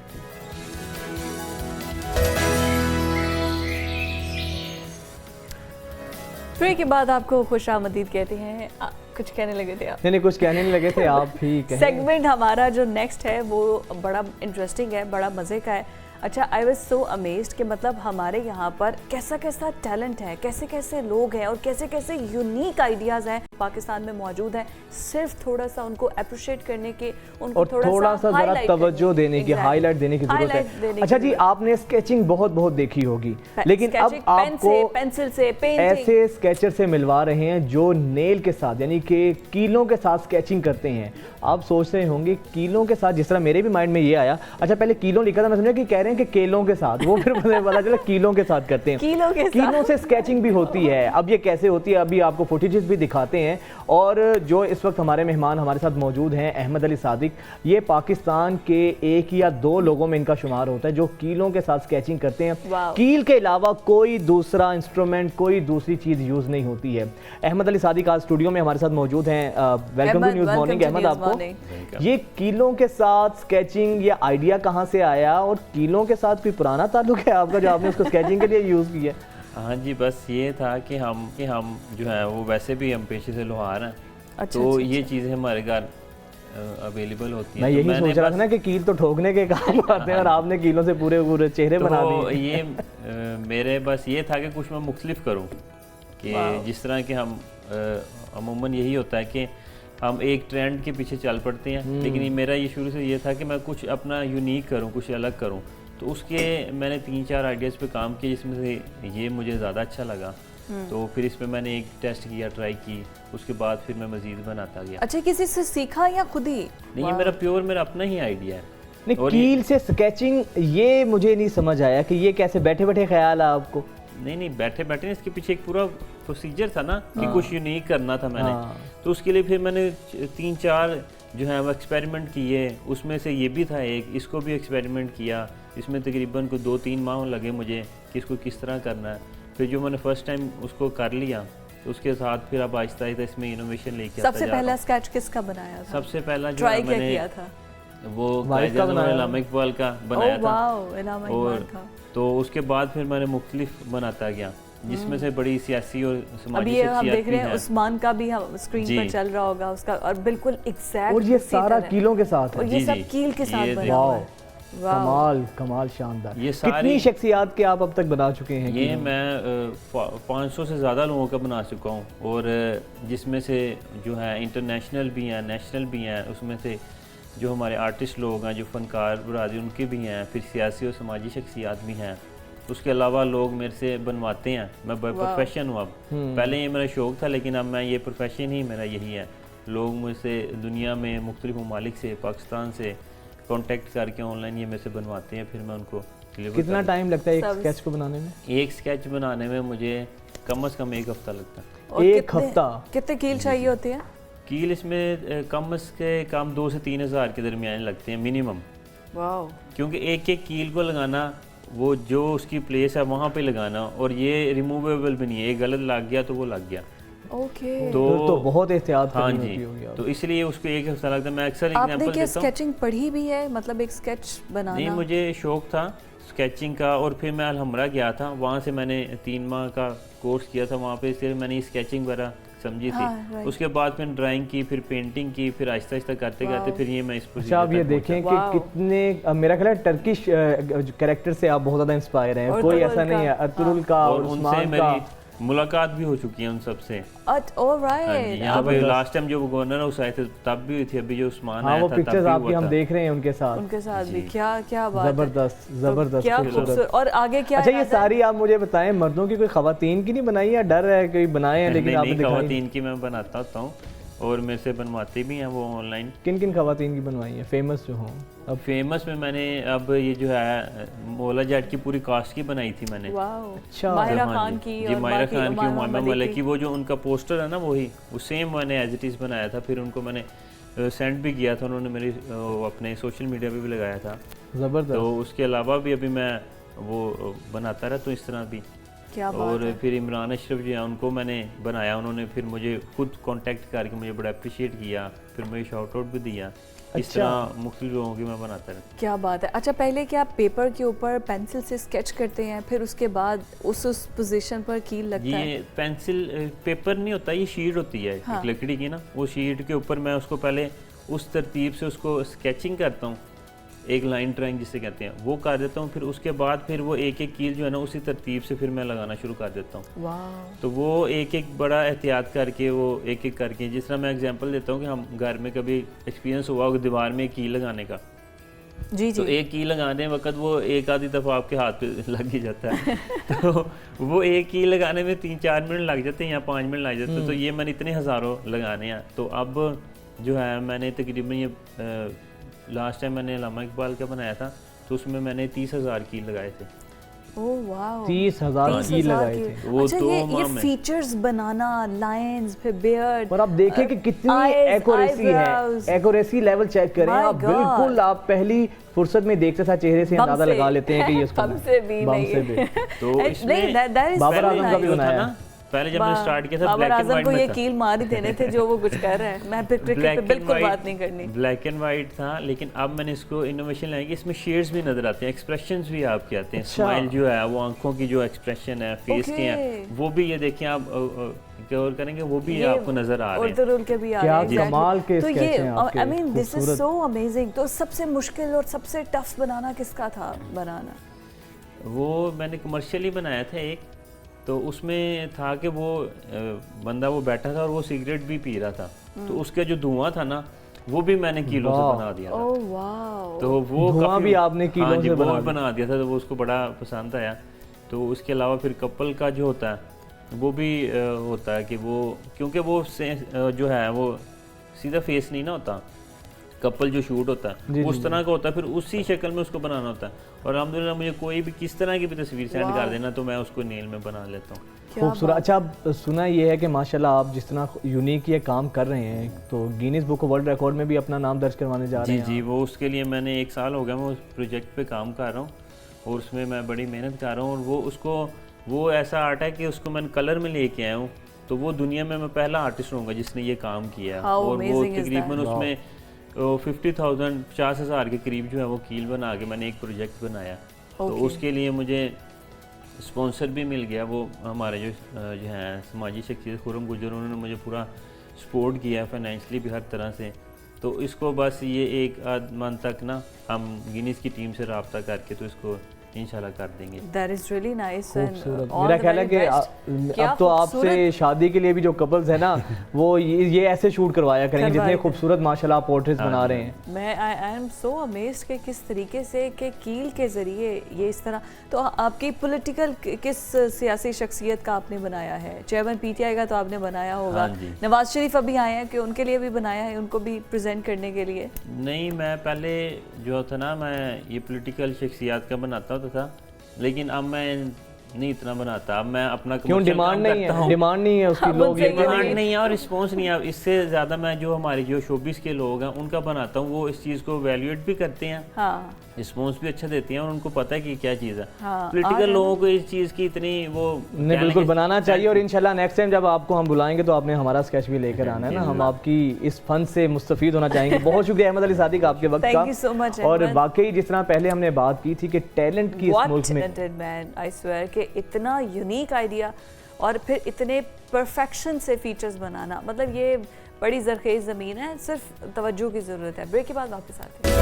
ब्रेक के बाद आपको खुश आमदीद कहते हैं। कुछ कहने लगे थे आप? नहीं, कुछ कहने नहीं लगे थे, आप ही कहें। सेगमेंट हमारा जो नेक्स्ट है वो बड़ा इंटरेस्टिंग है, बड़ा मज़े का है। अच्छा, आई वॉज सो अमेज्ड कि मतलब हमारे यहाँ पर कैसा कैसा टैलेंट है, कैसे कैसे लोग हैं और कैसे कैसे यूनिक आइडियाज़ हैं पाकिस्तान में मौजूद हैं। सिर्फ थोड़ा सा उनको अप्रिशिएट करने के, उनको थोड़ा सा ज़रा तवज्जो देने की, हाईलाइट देने की जरूरत है। अच्छा जी, आपने स्केचिंग बहुत देखी होगी, लेकिन अब आपको पेंसिल से, ऐसे स्केचर से मिलवा रहे हैं जो नेल के साथ, यानी कि कीलों के साथ स्केचिंग करते हैं। आप सोच रहे होंगे कीलों के साथ, जिस तरह मेरे भी माइंड में ये आया। अच्छा, पहले कीलों लिखा था, मैं समझा कि कह रहे हैं कि केलों के साथ, वो फिर पता चला कीलों के साथ करते हैं। कीलों से स्केचिंग भी होती है। अब ये कैसे होती है, अभी आपको फुटेजेस भी दिखाते हैं। और जो इस वक्त हमारे मेहमान हमारे साथ मौजूद हैं, अहमद अली सादिक, ये पाकिस्तान के 1 या 2 लोगों में इनका शुमार होता है जो कीलों के साथ स्केचिंग करते हैं। कील के अलावा कोई दूसरा इंस्ट्रूमेंट, कोई दूसरी चीज यूज नहीं होती है। अहमद अली सादिक आज स्टूडियो में हमारे साथ मौजूद हैं। Welcome to News Morning. Ahmad, आपको ये कीलों के साथ स्केचिंग, ये आइडिया कहाँ से आया और कीलों कीलों के साथ कोई पुराना ताल्लुक है आपका जो आपने उसको स्केचिंग के लिए यूज़ किया? हाँ जी, बस ये था कि हम जो है वो वैसे भी हम पेशे से लोहार हैं। अच्छा, तो अच्छा, ये चीज़ें हमारे घर अवेलेबल होती हैं। मैं यही सोच रहा था ना कि कील तो ठोकने के काम आते हैं और आपने कीलों से पूरे पूरे चेहरे बना तो दिए। ये मेरे बस ये था कि कुछ मैं मुख्तलिफ करूँ कि जिस तरह के हम अमूमन यही होता है कि हम एक ट्रेंड के पीछे चल पड़ते हैं, लेकिन मेरा ये शुरू से ये था कि मैं कुछ अपना यूनिक करूँ, कुछ अलग करूँ। तो उसके मैंने 3-4 आइडियाज़ पे काम किया, जिसमें से ये मुझे ज़्यादा अच्छा लगा। तो फिर इस पे मैंने एक टेस्ट किया, ट्राई की, उसके बाद फिर मैं मज़ीद बनाता गया। अच्छा, किसी से सीखा या खुद ही? नहीं, ये मेरा अपना ही आइडिया है। नहीं, कील से स्केचिंग ये मुझे नहीं समझ आया कि ये कैसे बैठे बैठे ख्याल है आपको? नहीं, बैठे बैठे इसके पीछे एक पूरा प्रोसीजर था ना कि कुछ यूनिक करना था मैंने। तो उसके लिए फिर मैंने 3-4 जो है वो एक्सपेरिमेंट किए। उसमें से ये भी था एक, इसको भी एक्सपेरिमेंट किया। इसमें तकरीबन को 2-3 माह लगे मुझे कि इसको किस तरह करना है। फिर जो मैंने फर्स्ट टाइम उसको कर लिया, तो उसके साथ फिर अब आहिस्ता आहिस्ता इसमें इनोवेशन लेके आता जा रहा हूं। सबसे पहला स्केच किसका बनाया था? सबसे पहला जो ट्राई मैंने किया था वो इलामा इकबाल का बनाया था। वाओ, इलामा इकबाल था। तो उसके बाद फिर मैंने मुख्तलिफ बनाता गया, जिसमें से बड़ी सियासी और समाजी अभी ये हम शख्सियत देख रहे भी हैं हैं। उस्मान का भी हम स्क्रीन जी। पर चल रहा होगा उसका, और बिल्कुल एग्जैक्ट। और ये सारा कीलों के साथ है। और ये जी, सब जी। कील के साथ ये बना देखो। हुआ है। वाओ। कमाल कमाल, शानदार। ये सारी कितनी शख्सियात के आप अब तक बना चुके हैं? ये मैं 500 से ज़्यादा लोगों का बना चुका हूँ, और जिसमें से जो है इंटरनेशनल भी हैं, नेशनल भी हैं। उसमें से जो हमारे आर्टिस्ट लोग हैं, जो फ़नकार बरादरी, उनके भी हैं। फिर सियासी और समाजी शख्सियात भी हैं। उसके अलावा लोग मेरे से बनवाते हैं। मैं प्रोफेशन हूँ अब। पहले ये मेरा शौक़ था, लेकिन अब मैं ये प्रोफेशन ही मेरा यही है। लोग मुझसे दुनिया में मुख्तलिफ ममालिक से, पाकिस्तान से कांटेक्ट करके ऑनलाइन ये मेरे से बनवाते हैं, फिर मैं उनको डिलीवर। कितना टाइम लगता है एक स्केच को बनाने में? एक स्केच बनाने में मुझे कम से कम 1 हफ्ता लगता है। और एक हफ्ता? कितने कील चाहिए होते हैं? कील इसमें कम से कम 2 से 3 हज़ार के दरमियान लगते हैं मिनिमम, वाओ। क्योंकि एक एक कील को लगाना, वो जो उसकी प्लेस है वहाँ पे लगाना, और ये रिमूवेबल भी नहीं है। एक गलत लग गया तो वो लग गया। ओके। तो बहुत एहतियात हाँ करनी जी, होती होगी। तो इसलिए उसको 1 हफ्ता लगता है। मैं अक्सर आपने एग्जांपल क्या देता हूँ। स्केचिंग पढ़ी भी है, मतलब एक स्केच बनाना? नहीं, मुझे शौक था स्केचिंग का, और फिर मैं अलहमरा गया था, वहाँ से मैंने 3 माह का कोर्स किया था। वहाँ पे सिर्फ मैंने स्केचिंग वगैरह समझी थी। उसके बाद फिर ड्राइंग की, फिर पेंटिंग की, फिर आहिस्ता आहिस्ता करते करते फिर ये मैं इस पोजीशन अच्छा, आप ये देखें कि कितने, मेरा ख्याल है टर्किश कैरेक्टर से आप बहुत ज़्यादा इंस्पायर हैं। कोई ऐसा नहीं है, अतुरुल का और और उनसे उस्मान मेरी का। मुलाकात भी हो चुकी है उन सबसे। ऑलराइट। यहाँ पे लास्ट टाइम जो गवर्नर हाउस आए थे तब भी हुई थी, अभी जो उस्मान हाँ, आया वो था पिक्चर्स तब भी आपकी हुआ हम था। देख रहे हैं उनके साथ। उनके साथ भी क्या क्या बात है। जबरदस्त तो जबरदस्त, क्या खूबसूरत। खूबसूरत। और आगे क्या? अच्छा, ये सारी आप मुझे बताएं, मर्दों की कोई खवातीन की नहीं बनाई या डर है कोई बनाए हैं लेकिन आपने दिखाई? खवातीन की मैं बनाता होता हूँ, और मेरे से बनवाते भी हैं वो ऑनलाइन। किन किन खवातीन की बनवाई है फेमस जो हों? अब फेमस में मैंने अब ये जो है मौला जाट की पूरी कास्ट की बनाई थी मैंने। वाओ। अच्छा। माहिरा हाँ खान जी, की जी और माहिरा बाकी खान की, उमामा उमामा मलिक मलिक की, वो जो उनका पोस्टर है ना वही, वो सेम मैंने एज इट इज़ बनाया था। फिर उनको मैंने सेंड भी किया था, उन्होंने मेरी अपने सोशल मीडिया पे भी लगाया था। जबरदस्त। तो उसके अलावा भी अभी मैं वो बनाता रहा, तो इस तरह भी। क्या बात और है। फिर इमरान अशरफ जो है उनको मैंने बनाया, उन्होंने फिर मुझे खुद कांटेक्ट करके मुझे बड़ा अप्रिशिएट किया, फिर मुझे शाउट आउट भी दिया। इस तरह मुख्तलिफ लोगों की मैं बनाता रहता। क्या बात है। अच्छा, पहले क्या आप पेपर के ऊपर पेंसिल से स्केच करते हैं, फिर उसके बाद उस पोजीशन पर कील लगता है? ये पेंसिल पेपर नहीं होता, ये शीट होती है हाँ। एक लकड़ी की ना, वो शीट के ऊपर मैं उसको पहले उस तरतीब से उसको स्केचिंग करता हूँ, एक लाइन ड्राइंग जिसे कहते हैं वो कर देता हूँ। फिर उसके बाद फिर वो एक एक कील जो है ना उसी तरतीब से फिर मैं लगाना शुरू कर देता हूँ। वाह। तो वो एक एक बड़ा एहतियात करके वो एक एक करके, जिस तरह मैं एग्जांपल देता हूँ कि हम घर में कभी एक्सपीरियंस हुआ होगा दीवार में एक कील लगाने का, जी जी। तो एक कील लगाने वक्त वो एक आधी दफ़ा आपके हाथ पे लग ही जाता है। तो वो एक कील लगाने में 3-4 मिनट लग जाते हैं या 5 मिनट लग जाते हैं। तो ये मैंने इतने हज़ारों लगाने हैं। तो अब जो है मैंने तकरीबन ये लास्ट टाइम मैंने इलामा इकबाल का बनाया था, तो उसमें मैंने 30,000 कील लगाए थे। ओह वाह। 30,000 कील लगाए थे। वो अच्छा, 2 ये माह में। फीचर्स बनाना, लाइंस, फिर बियर्ड, और आप देखें कि कितनी eyes, एक्यूरेसी है, eyebrows। एक्यूरेसी लेवल चेक करें My आप, God। बिल्कुल आप पहली फुर्सत में देखते साथ चेहरे से बम अंदाजा से। लगा लेते हैं कि ये उसका बम से भी बम नहीं। से भी। तो नहीं, इसमें that is बाबर very आजम का भी nice। बनाया ना पहले जब मैंने स्टार्ट किया था Babar black and Azam white को ये में था, कील मार ही देने थे जो वो कुछ कर रहे हैं। मैं फिर क्रिकेट पे बिल्कुल बात नहीं करनी। ब्लैक एंड वाइट था, लेकिन अब मैंने इसको इनोवेशन लाया कि इसमें शेड्स भी नजर आते हैं, एक्सप्रेशंस भी आपके आते हैं। स्माइल जो है वो आंखों की जो एक्सप्रेशन है फेस के हैं वो भी ये देखिए आप गौर करेंगे वो भी आपको नजर आ रहे हैं। उर्दू के भी आ क्या रहे हैं। कमाल के तो sketch ये हैं आपके, आई मीन दिस इज खूबसूरत। So amazing. तो सबसे मुश्किल और सबसे टफ बनाना किसका था बनाना? वो मैंने कमर्शियली बनाया था एक, तो उसमें था कि वो बंदा वो बैठा था और वो सिगरेट भी पी रहा था, तो उसका जो धुआं था ना वो भी मैंने किलो से बना दिया था। Oh wow. तो वो धुआं भी आपने किलो से बना दिया था, तो वो उसको बड़ा पसंद आया। तो उसके अलावा फिर कपल का जो होता है वो भी होता है कि वो क्योंकि वो जो है वो सीधा फेस नहीं ना होता, कपल जो शूट होता है उस तरह का होता है, फिर उसी शक्ल में उसको बनाना होता है। और अल्हम्दुलिल्लाह मुझे कोई भी किस तरह की भी तस्वीर सेंड कर देना तो मैं उसको नेल में बना लेता हूँ। खूबसूरत। अच्छा, अब सुना ये है कि माशाल्लाह आप जिस तरह यूनिक ये काम कर रहे हैं तो Guinness book of world record में भी अपना नाम दर्ज करवाने जा रहे हैं। जी, वो उसके लिए मैंने 1 साल हो गया मैं उस प्रोजेक्ट पे काम कर रहा हूँ और उसमें मैं बड़ी मेहनत कर रहा हूँ। और वो ऐसा आर्ट है कि उसको मैंने कलर में लेके आया हूँ, तो वो दुनिया में मैं पहला आर्टिस्ट रहूँगा जिसने ये काम किया है। और वो तकरीबन उसमें 50,000 50,000 के करीब जो है वो कील बना के मैंने एक प्रोजेक्ट बनाया। तो उसके लिए मुझे स्पॉन्सर भी मिल गया। वो हमारे जो हैं समाजी शख्सियत खुरम गुजर, उन्होंने मुझे पूरा सपोर्ट किया फाइनेंशियली भी हर तरह से। तो इसको बस ये 1 आध मंथ तक ना हम गिनीज की टीम से रब्ता करके तो इसको इंशाल्लाह कर देंगे। That is really nice and मेरा ख्याल है कि अब तो आपसे शादी के लिए भी जो कपल्स है ना वो ये ऐसे शूट करवाया करेंगे जितने खूबसूरत माशाल्लाह पोर्ट्रेट्स बना रहे हैं। मैं आई एम सो अमेज्ड कि किस तरीके से कि कील के ज़रिए ये इस तरह। तो आपकी पॉलिटिकल किस सियासी शख्सियत का आपने बनाया है? चेयरमैन पीटीआई का तो आपने बनाया होगा। नवाज शरीफ अभी आए हैं कि उनके लिए भी बनाया है, उनको भी प्रेजेंट करने के लिए? नहीं, मैं पहले जो था ना मैं ये पॉलिटिकल शख्सियत का बनाता था, लेकिन अब मैं नहीं इतना बनाता। अब मैं अपना क्यों डिमांड नहीं है? डिमांड नहीं है उसकी, लोग ये डिमांड नहीं है और रिस्पॉन्स नहीं है। इससे ज़्यादा मैं जो हमारे जो शोबिस के लोग हैं उनका बनाता हूँ, वो इस चीज़ को वैल्यूएट भी करते हैं, रिस्पॉन्स भी अच्छा देते हैं और उनको पता है कि क्या चीज़ है। पॉलिटिकल लोगों को इस चीज़ की इतनी वो नहीं, बिल्कुल बनाना चाहिए। और इंशाल्लाह नेक्स्ट टाइम जब आपको हम बुलाएंगे तो आपने हमारा स्केच भी लेकर आना है ना, हम आपकी इस फन से मुस्तफीद होना चाहेंगे। बहुत शुक्रिया अहमद अली सादिक आपके वक्त का। Thank you so much. और वाकई जिस तरह पहले हमने बात की थी कि टैलेंट की इस मुल्क में मैन, आई स्वेयर कि इतना यूनिक आइडिया और फिर इतने परफेक्शन से फीचर्स बनाना, मतलब ये बड़ी जरखेज ज़मीन है, सिर्फ तवज्जो की ज़रूरत है। ब्रेक के बाद वापस आते हैं।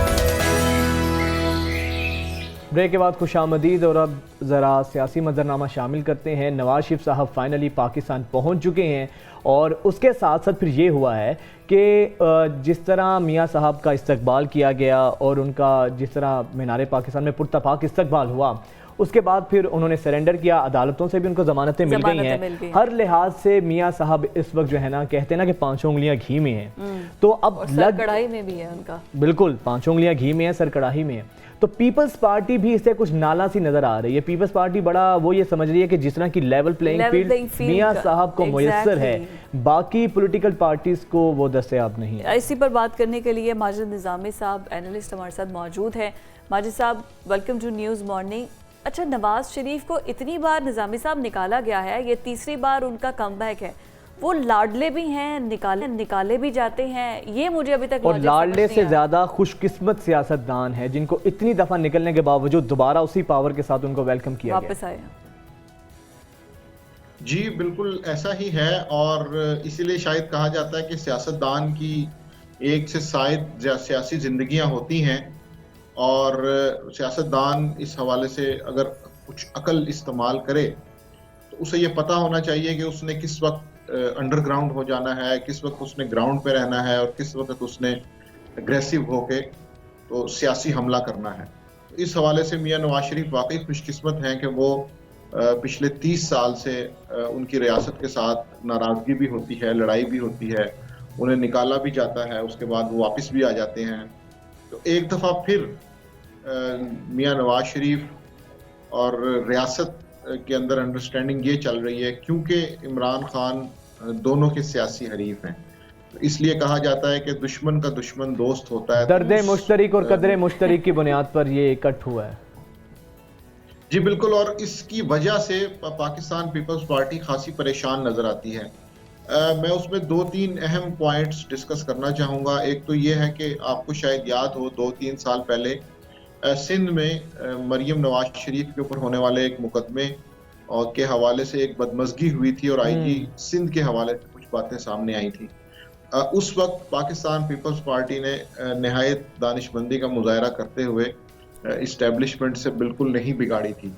ब्रेक के बाद खुशामदीद। और अब ज़रा सियासी मंजरनामा शामिल करते हैं। नवाज शरीफ साहब फाइनली पाकिस्तान पहुंच चुके हैं और उसके साथ साथ फिर ये हुआ है कि जिस तरह मियाँ साहब का इस्तकबाल किया गया और उनका जिस तरह मीनार पाकिस्तान में पुरतपाक इस्तकबाल हुआ, उसके बाद फिर उन्होंने सरेंडर किया, अदालतों से भी उनको ज़मानतें मिल गई हैं। हर लिहाज से मियाँ साहब इस वक्त जो है ना कहते हैं ना कि 5 उंगलियां घी में हैं, तो अब कढ़ाई में भी है उनका। बिल्कुल 5 उंगलियां घी में है, सर कढ़ाई में है। तो पीपल्स पार्टी भी इससे कुछ नाला सी नजर आ रही है। पीपल्स पार्टी बड़ा वो ये समझ रही है कि जिस तरह की लेवल प्लेइंग फील्ड मियाँ साहब को मुयस्सर है, बाकी पॉलिटिकल पार्टीज को वो दस्तयाब नहीं है। इसी पर बात करने के लिए माजिद निज़ामी साहब एनालिस्ट हमारे साथ मौजूद हैं। माजिद साहब, वेलकम टू न्यूज़ मॉर्निंग। अच्छा, नवाज शरीफ को इतनी बार निज़ामी साहब निकाला गया है, ये तीसरी बार उनका कमबैक है। वो लाडले भी हैं, निकाले भी जाते हैं, ये मुझे अभी तक और लाडले से ज़्यादा खुशकिस्मत सियासतदान है जिनको इतनी दफ़ा निकलने के बावजूद दोबारा उसी पावर के साथ उनको वेलकम किया वापस आए। जी बिल्कुल ऐसा ही है और इसीलिए शायद कहा जाता है कि सियासतदान की एक से शायद सियासी जिंदगियां होती हैं और सियासतदान इस हवाले से अगर कुछ अकल इस्तेमाल करे तो उसे ये पता होना चाहिए कि उसने किस वक्त अंडरग्राउंड हो जाना है, किस वक्त उसने ग्राउंड पे रहना है और किस वक्त उसने एग्रेसिव होके तो सियासी हमला करना है। इस हवाले से मियां नवाज शरीफ वाकई खुशकिस्मत हैं कि वो पिछले 30 साल से उनकी रियासत के साथ नाराज़गी भी होती है, लड़ाई भी होती है, उन्हें निकाला भी जाता है, उसके बाद वो वापस भी आ जाते हैं। तो एक दफ़ा फिर मियां नवाज शरीफ और रियासत के अंदर अंडरस्टैंडिंग ये चल रही है क्योंकि इमरान खान दोनों के सियासी हरीफ हैं, तो इसलिए कहा जाता है कि दुश्मन का दुश्मन दोस्त होता है। दर्द मुश्तरक और कदर मुश्तरक की बुनियाद पर ये इकट्ठ हुआ है। जी बिल्कुल, और इसकी वजह से पाकिस्तान पीपल्स पार्टी खासी परेशान नजर आती है। मैं उसमें 2-3 अहम पॉइंट्स डिस्कस करना चाहूँगा। एक तो ये है कि आपको शायद याद हो 2-3 साल पहले सिंध में मरीम नवाज शरीफ के ऊपर होने वाले एक मुकदमे और के हवाले से एक बदमज़गी हुई थी और आईजी सिंध के हवाले से कुछ बातें सामने आई थी। उस वक्त पाकिस्तान पीपल्स पार्टी ने नहायत दानिशमंदी का मुजाहरा करते हुए इस्टेब्लिशमेंट से बिल्कुल नहीं बिगाड़ी थी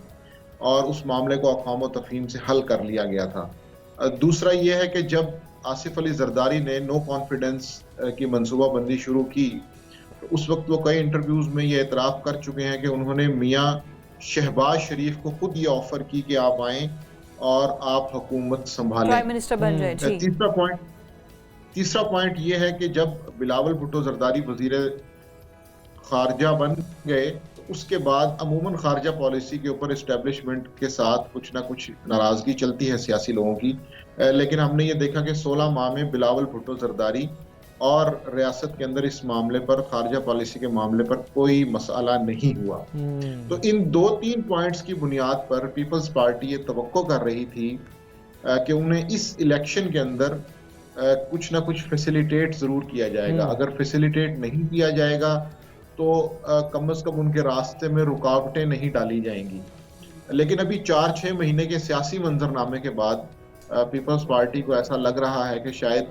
और उस मामले को अक़वाम व तफ़हीम से हल कर लिया गया था। दूसरा ये है कि जब आसिफ अली जरदारी ने नो कॉन्फिडेंस की मनसूबाबंदी शुरू की तो उस वक्त वो कई इंटरव्यूज़ में ये एतराफ़ कर चुके हैं कि उन्होंने मियाँ शहबाज शरीफ को खुद ये ऑफ़र की कि आप आएँ और आप हुकूमत संभालें, प्राइम मिनिस्टर बन जाए। जी। तीसरा पॉइंट ये है कि जब बिलावल भुट्टो जरदारी वज़ीर खारजा बन गए तो उसके बाद अमूमन खारजा पॉलिसी के ऊपर इस्टेब्लिशमेंट के साथ कुछ ना कुछ नाराज़गी चलती है सियासी लोगों की, लेकिन हमने ये देखा कि 16 माह में बिलावल भुट्टो जरदारी और रियासत के अंदर इस मामले पर, खारजा पॉलिसी के मामले पर कोई मसला नहीं हुआ। तो इन 2-3 पॉइंट्स की बुनियाद पर पीपल्स पार्टी ये तवक्को कर रही थी कि उन्हें इस इलेक्शन के अंदर कुछ ना कुछ फैसिलिटेट ज़रूर किया जाएगा। अगर फैसिलिटेट नहीं किया जाएगा तो कम से कम उनके रास्ते में रुकावटें नहीं डाली जाएंगी। लेकिन अभी 4-6 महीने के सियासी मंजरनामे के बाद पीपल्स पार्टी को ऐसा लग रहा है कि शायद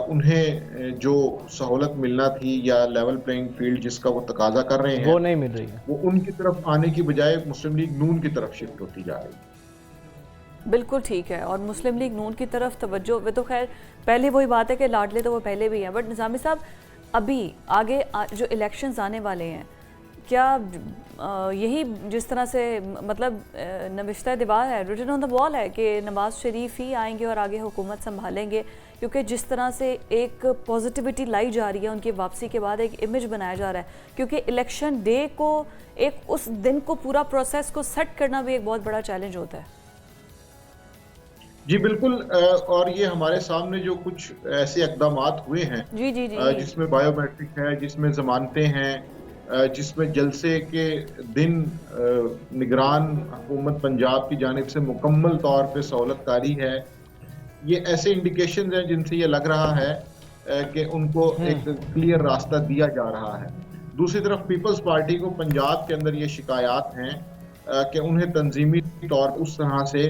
उन्हें जो सहूलत मिलना थी या लेवल प्लेइंग फील्ड जिसका वो तकाजा कर रहे हैं वो नहीं मिल रही है, वो उनकी तरफ आने की बजाय मुस्लिम लीग नून की तरफ शिफ्ट होती जा रही है। बिल्कुल ठीक है, और मुस्लिम लीग नून की तरफ तवज्जो, वे तो खैर पहले वही बात है कि लाडले तो वो पहले भी हैं, बट निज़ामी साहब अभी आगे जो इलेक्शंस आने वाले हैं, क्या यही जिस तरह से मतलब नविश्ता दीवार है, रिटन ऑन द वॉल है कि नवाज़ शरीफ ही आएंगे और आगे हुकूमत संभालेंगे, क्योंकि जिस तरह से एक पॉजिटिविटी लाई जा रही है उनकी वापसी के बाद, एक इमेज बनाया जा रहा है, क्योंकि इलेक्शन डे को एक उस दिन को पूरा प्रोसेस को सेट करना भी एक बहुत बड़ा चैलेंज होता है। जी बिल्कुल, और ये हमारे सामने जो कुछ ऐसे इक़दाम हुए हैं जी जी जी जिसमें बायोमेट्रिक है, जिसमें जमानतें हैं, जिसमें जलसे के दिन निगरान हुकूमत पंजाब की जानिब से मुकम्मल तौर पे सहूलतकारी है, ये ऐसे इंडिकेशन हैं जिनसे ये लग रहा है कि उनको एक क्लियर रास्ता दिया जा रहा है। दूसरी तरफ पीपल्स पार्टी को पंजाब के अंदर ये शिकायत हैं कि उन्हें तंजीमी तौर उस तरह से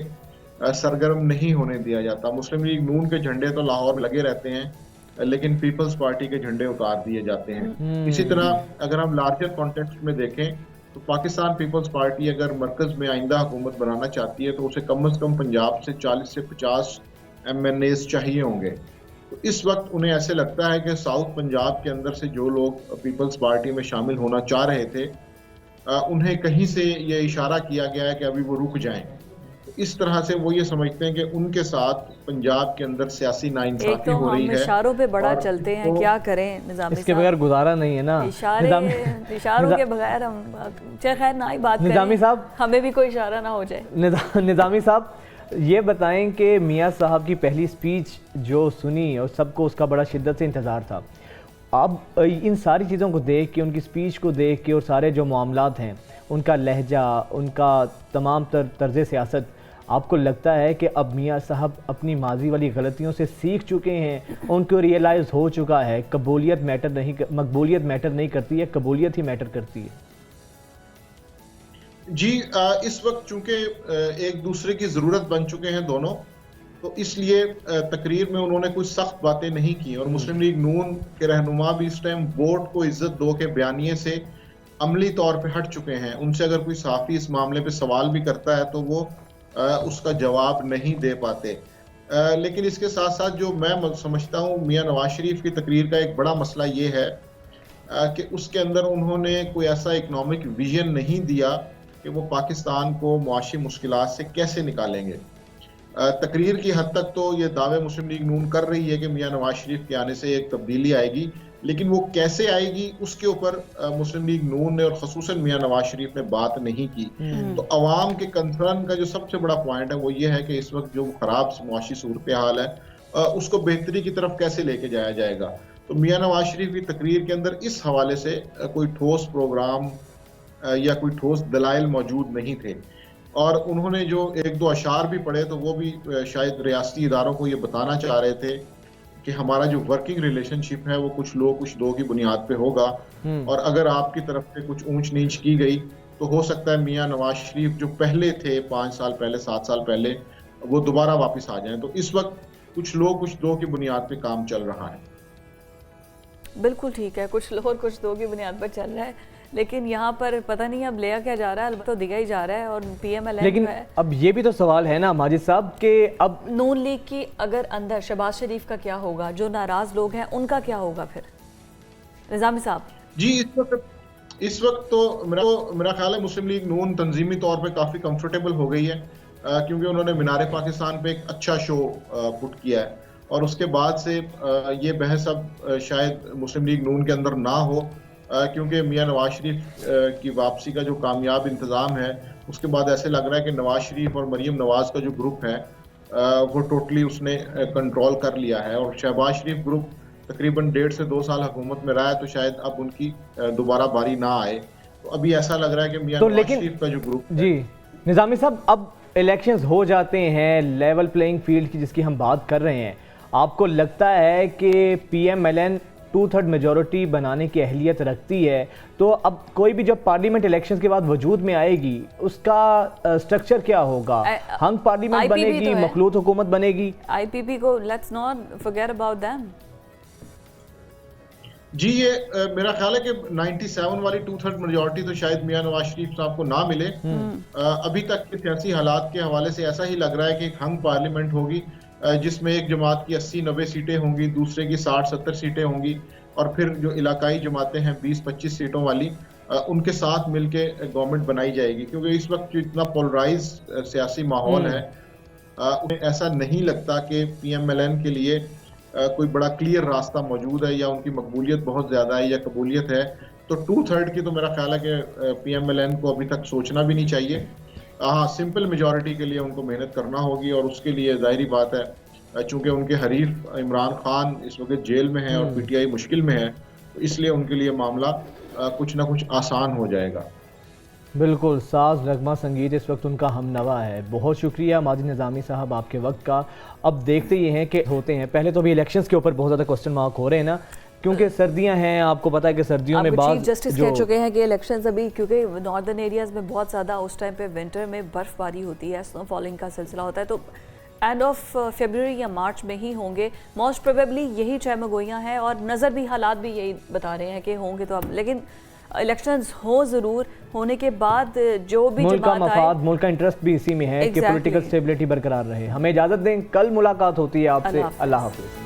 सरगर्म नहीं होने दिया जाता। मुस्लिम लीग नून के झंडे तो लाहौर में लगे रहते हैं, लेकिन पीपल्स पार्टी के झंडे उतार दिए जाते हैं। इसी तरह अगर हम लार्जर कॉन्टेक्स्ट में देखें तो पाकिस्तान पीपल्स पार्टी अगर मरकज में आइंदा हुकूमत बनाना चाहती है तो उसे कम से कम पंजाब से 40 से 50 MNAs चाहिए होंगे। तो इस वक्त उन्हें ऐसे लगता है कि साउथ पंजाब के अंदर से जो लोग पीपल्स पार्टी में शामिल होना चाह रहे थे, उन्हें कहीं से ये इशारा किया गया है कि अभी वो रुक जाएं। इस तरह से वो ये समझते हैं कि उनके साथ पंजाब के अंदर सियासी नाइंसाफी हो रही है। इशारों पे बड़ा चलते हैं, क्या करें निज़ामी इसके बगैर गुजारा नहीं है ना। इशारों के बगैर हम चाहे खैर ना ही बात करें, निज़ामी साहब हमें भी कोई इशारा ना हो जाए। निज़ामी साहब ये बताएं कि मियाँ साहब की पहली स्पीच जो सुनी और सबको उसका बड़ा शिद्दत से इंतज़ार था, अब इन सारी चीज़ों को देख के, उनकी स्पीच को देख के और सारे जो मामलात हैं, उनका लहजा, उनका तमाम तर्ज़ सियासत, आपको लगता है कि अब मियाँ साहब अपनी माजी वाली गलतियों से सीख चुके हैं, उनको रियलाइज़ हो चुका है मकबूलियत मैटर नहीं करती है, कबूलियत ही मैटर करती है? जी, इस वक्त चूंकि एक दूसरे की ज़रूरत बन चुके हैं दोनों, तो इसलिए तकरीर में उन्होंने कुछ सख्त बातें नहीं की और मुस्लिम लीग नून के रहनुमा भी इस टाइम वोट को इज्जत दो के बयानिए से अमली तौर पे हट चुके हैं। उनसे अगर कोई सहाफ़ी इस मामले पे सवाल भी करता है तो वो उसका जवाब नहीं दे पाते। लेकिन इसके साथ साथ जो मैं समझता हूँ मियाँ नवाज शरीफ की तकरीर का एक बड़ा मसला ये है कि उसके अंदर उन्होंने कोई ऐसा इकनॉमिक विजन नहीं दिया कि वो पाकिस्तान को मुआशी मुश्किलात से कैसे निकालेंगे। तकरीर की हद तक तो ये दावे मुस्लिम लीग नून कर रही है कि मियाँ नवाज शरीफ के आने से एक तब्दीली आएगी, लेकिन वो कैसे आएगी उसके ऊपर मुस्लिम लीग नून ने और ख़ुसूसन मियाँ नवाज शरीफ ने बात नहीं की। तो अवाम के कंसर्न का जो सबसे बड़ा पॉइंट है वो ये है कि इस वक्त जो ख़राब मुआशी सूरत हाल है उसको बेहतरी की तरफ कैसे लेके जाया जाएगा। तो मियाँ नवाज शरीफ की तकरीर के अंदर इस हवाले से कोई ठोस प्रोग्राम या कोई ठोस दलाइल मौजूद नहीं थे। और उन्होंने जो एक दो अशार भी पढ़े तो वो भी शायद रियासती इदारों को ये बताना चाह रहे थे कि हमारा जो वर्किंग रिलेशनशिप है वो कुछ लोग कुछ दो की बुनियाद पे होगा, और अगर आपकी तरफ से कुछ ऊंच नीच की गई तो हो सकता है मियां नवाज शरीफ जो पहले थे 5 साल पहले 7 साल पहले वो दोबारा वापस आ जाएं। तो इस वक्त कुछ लोग कुछ दो की बुनियाद पे काम चल रहा है। बिल्कुल ठीक है, कुछ लोग कुछ दो की बुनियाद पर चल रहा है, लेकिन यहाँ पर पता नहीं अब लिया क्या जा रहा है, अलबत्ता तो दिया ही जा रहा है। और PMLN लेकिन है, अब ये भी तो सवाल है ना माजिद साहब कि अब नून लीग की अगर अंदर शहबाज शरीफ का क्या होगा, जो नाराज लोग हैं उनका क्या होगा फिर? निज़ामी साहब जी, इस वक्त तो मेरा ख्याल है मुस्लिम लीग नून तंजीमी तौर पे काफ़ी कंफर्टेबल हो गई है, क्योंकि उन्होंने मीनार पाकिस्तान पे एक अच्छा शो पुट किया है, और उसके बाद से ये बहस अब शायद मुस्लिम लीग नून के अंदर ना हो, क्योंकि मियां नवाज शरीफ की वापसी का जो कामयाब इंतज़ाम है उसके बाद ऐसे लग रहा है कि नवाज शरीफ और मरीम नवाज का जो ग्रुप है वो टोटली उसने कंट्रोल कर लिया है, और शहबाज शरीफ ग्रुप तकरीबन 1.5 से 2 साल हुकूमत में रहा है, तो शायद अब उनकी दोबारा बारी ना आए। तो अभी ऐसा लग रहा है कि मियां नवाज शरीफ का जो ग्रुप जी निज़ामी साहब, अब इलेक्शंस हो जाते हैं, लेवल प्लेइंग फील्ड की जिसकी हम बात कर रहे हैं, आपको लगता है कि PMLN 2/3 मेजॉरिटी बनाने की अहलियत रखती है? तो अब कोई भी जब पार्लियामेंट इलेक्शंस के बाद वजूद में आएगी उसका स्ट्रक्चर क्या होगा? हंग पार्लियामेंट बनेगी, तो मखलूत हुकूमत बनेगी? IPP को let's not forget about them. जी, ये मेरा ख्याल है कि 97 वाली 2/3 मेजॉरिटी तो शायद मियां नवाज शरीफ साहब को ना मिले। अभी तक के सियासी हालात के हवाले से ऐसा ही लग रहा है कि एक हंग पार्लियामेंट होगी, जिसमें एक जमात की 80-90 सीटें होंगी, दूसरे की 60-70 सीटें होंगी, और फिर जो इलाकाई जमातें हैं 20-25 सीटों वाली, उनके साथ मिलके गवर्नमेंट बनाई जाएगी। क्योंकि इस वक्त जो इतना पोलराइज सियासी माहौल है, उन्हें ऐसा नहीं लगता कि PMLN के लिए कोई बड़ा क्लियर रास्ता मौजूद है, या उनकी मकबूलियत बहुत ज़्यादा है या कबूलियत है। तो 2/3 की तो मेरा ख्याल है कि PMLN को अभी तक सोचना भी नहीं चाहिए। हाँ, सिंपल मेजॉरिटी के लिए उनको मेहनत करना होगी, और उसके लिए जाहिर बात है चूँकि उनके हरीफ इमरान खान इस वक्त जेल में है और PTI मुश्किल में है, तो इसलिए उनके लिए मामला कुछ ना कुछ आसान हो जाएगा। बिल्कुल, साज नगमा संगीत इस वक्त उनका हमनवा है। बहुत शुक्रिया माजिद निज़ामी साहब आपके वक्त का। अब देखते ये हैं कि होते हैं, पहले तो अभी इलेक्शंस के ऊपर बहुत ज़्यादा क्वेश्चन मार्क हो रहे हैं ना, क्योंकि सर्दियां हैं, आपको पता है कि सर्दियों में बाद चीफ जस्टिस कह चुके हैं कि इलेक्शंस अभी, क्योंकि नॉर्दर्न एरियाज में बहुत ज़्यादा उस टाइम पे विंटर में बर्फबारी होती है, स्नो फॉलिंग का सिलसिला होता है, तो एंड ऑफ फरवरी या मार्च में ही होंगे मोस्ट प्रोबेबली। यही चमगोइयाँ हैं और नज़र भी हालात भी यही बता रहे हैं कि होंगे। तो अब लेकिन इलेक्शंस हो ज़रूर, होने के बाद जो भी मुल्क का मफाद, मुल्क का इंटरेस्ट भी इसी में है कि पॉलिटिकल स्टेबिलिटी बरकरार रहे। हमें इजाज़त दें, कल मुलाकात होती है आपसे। अल्लाह हाफ़िज़।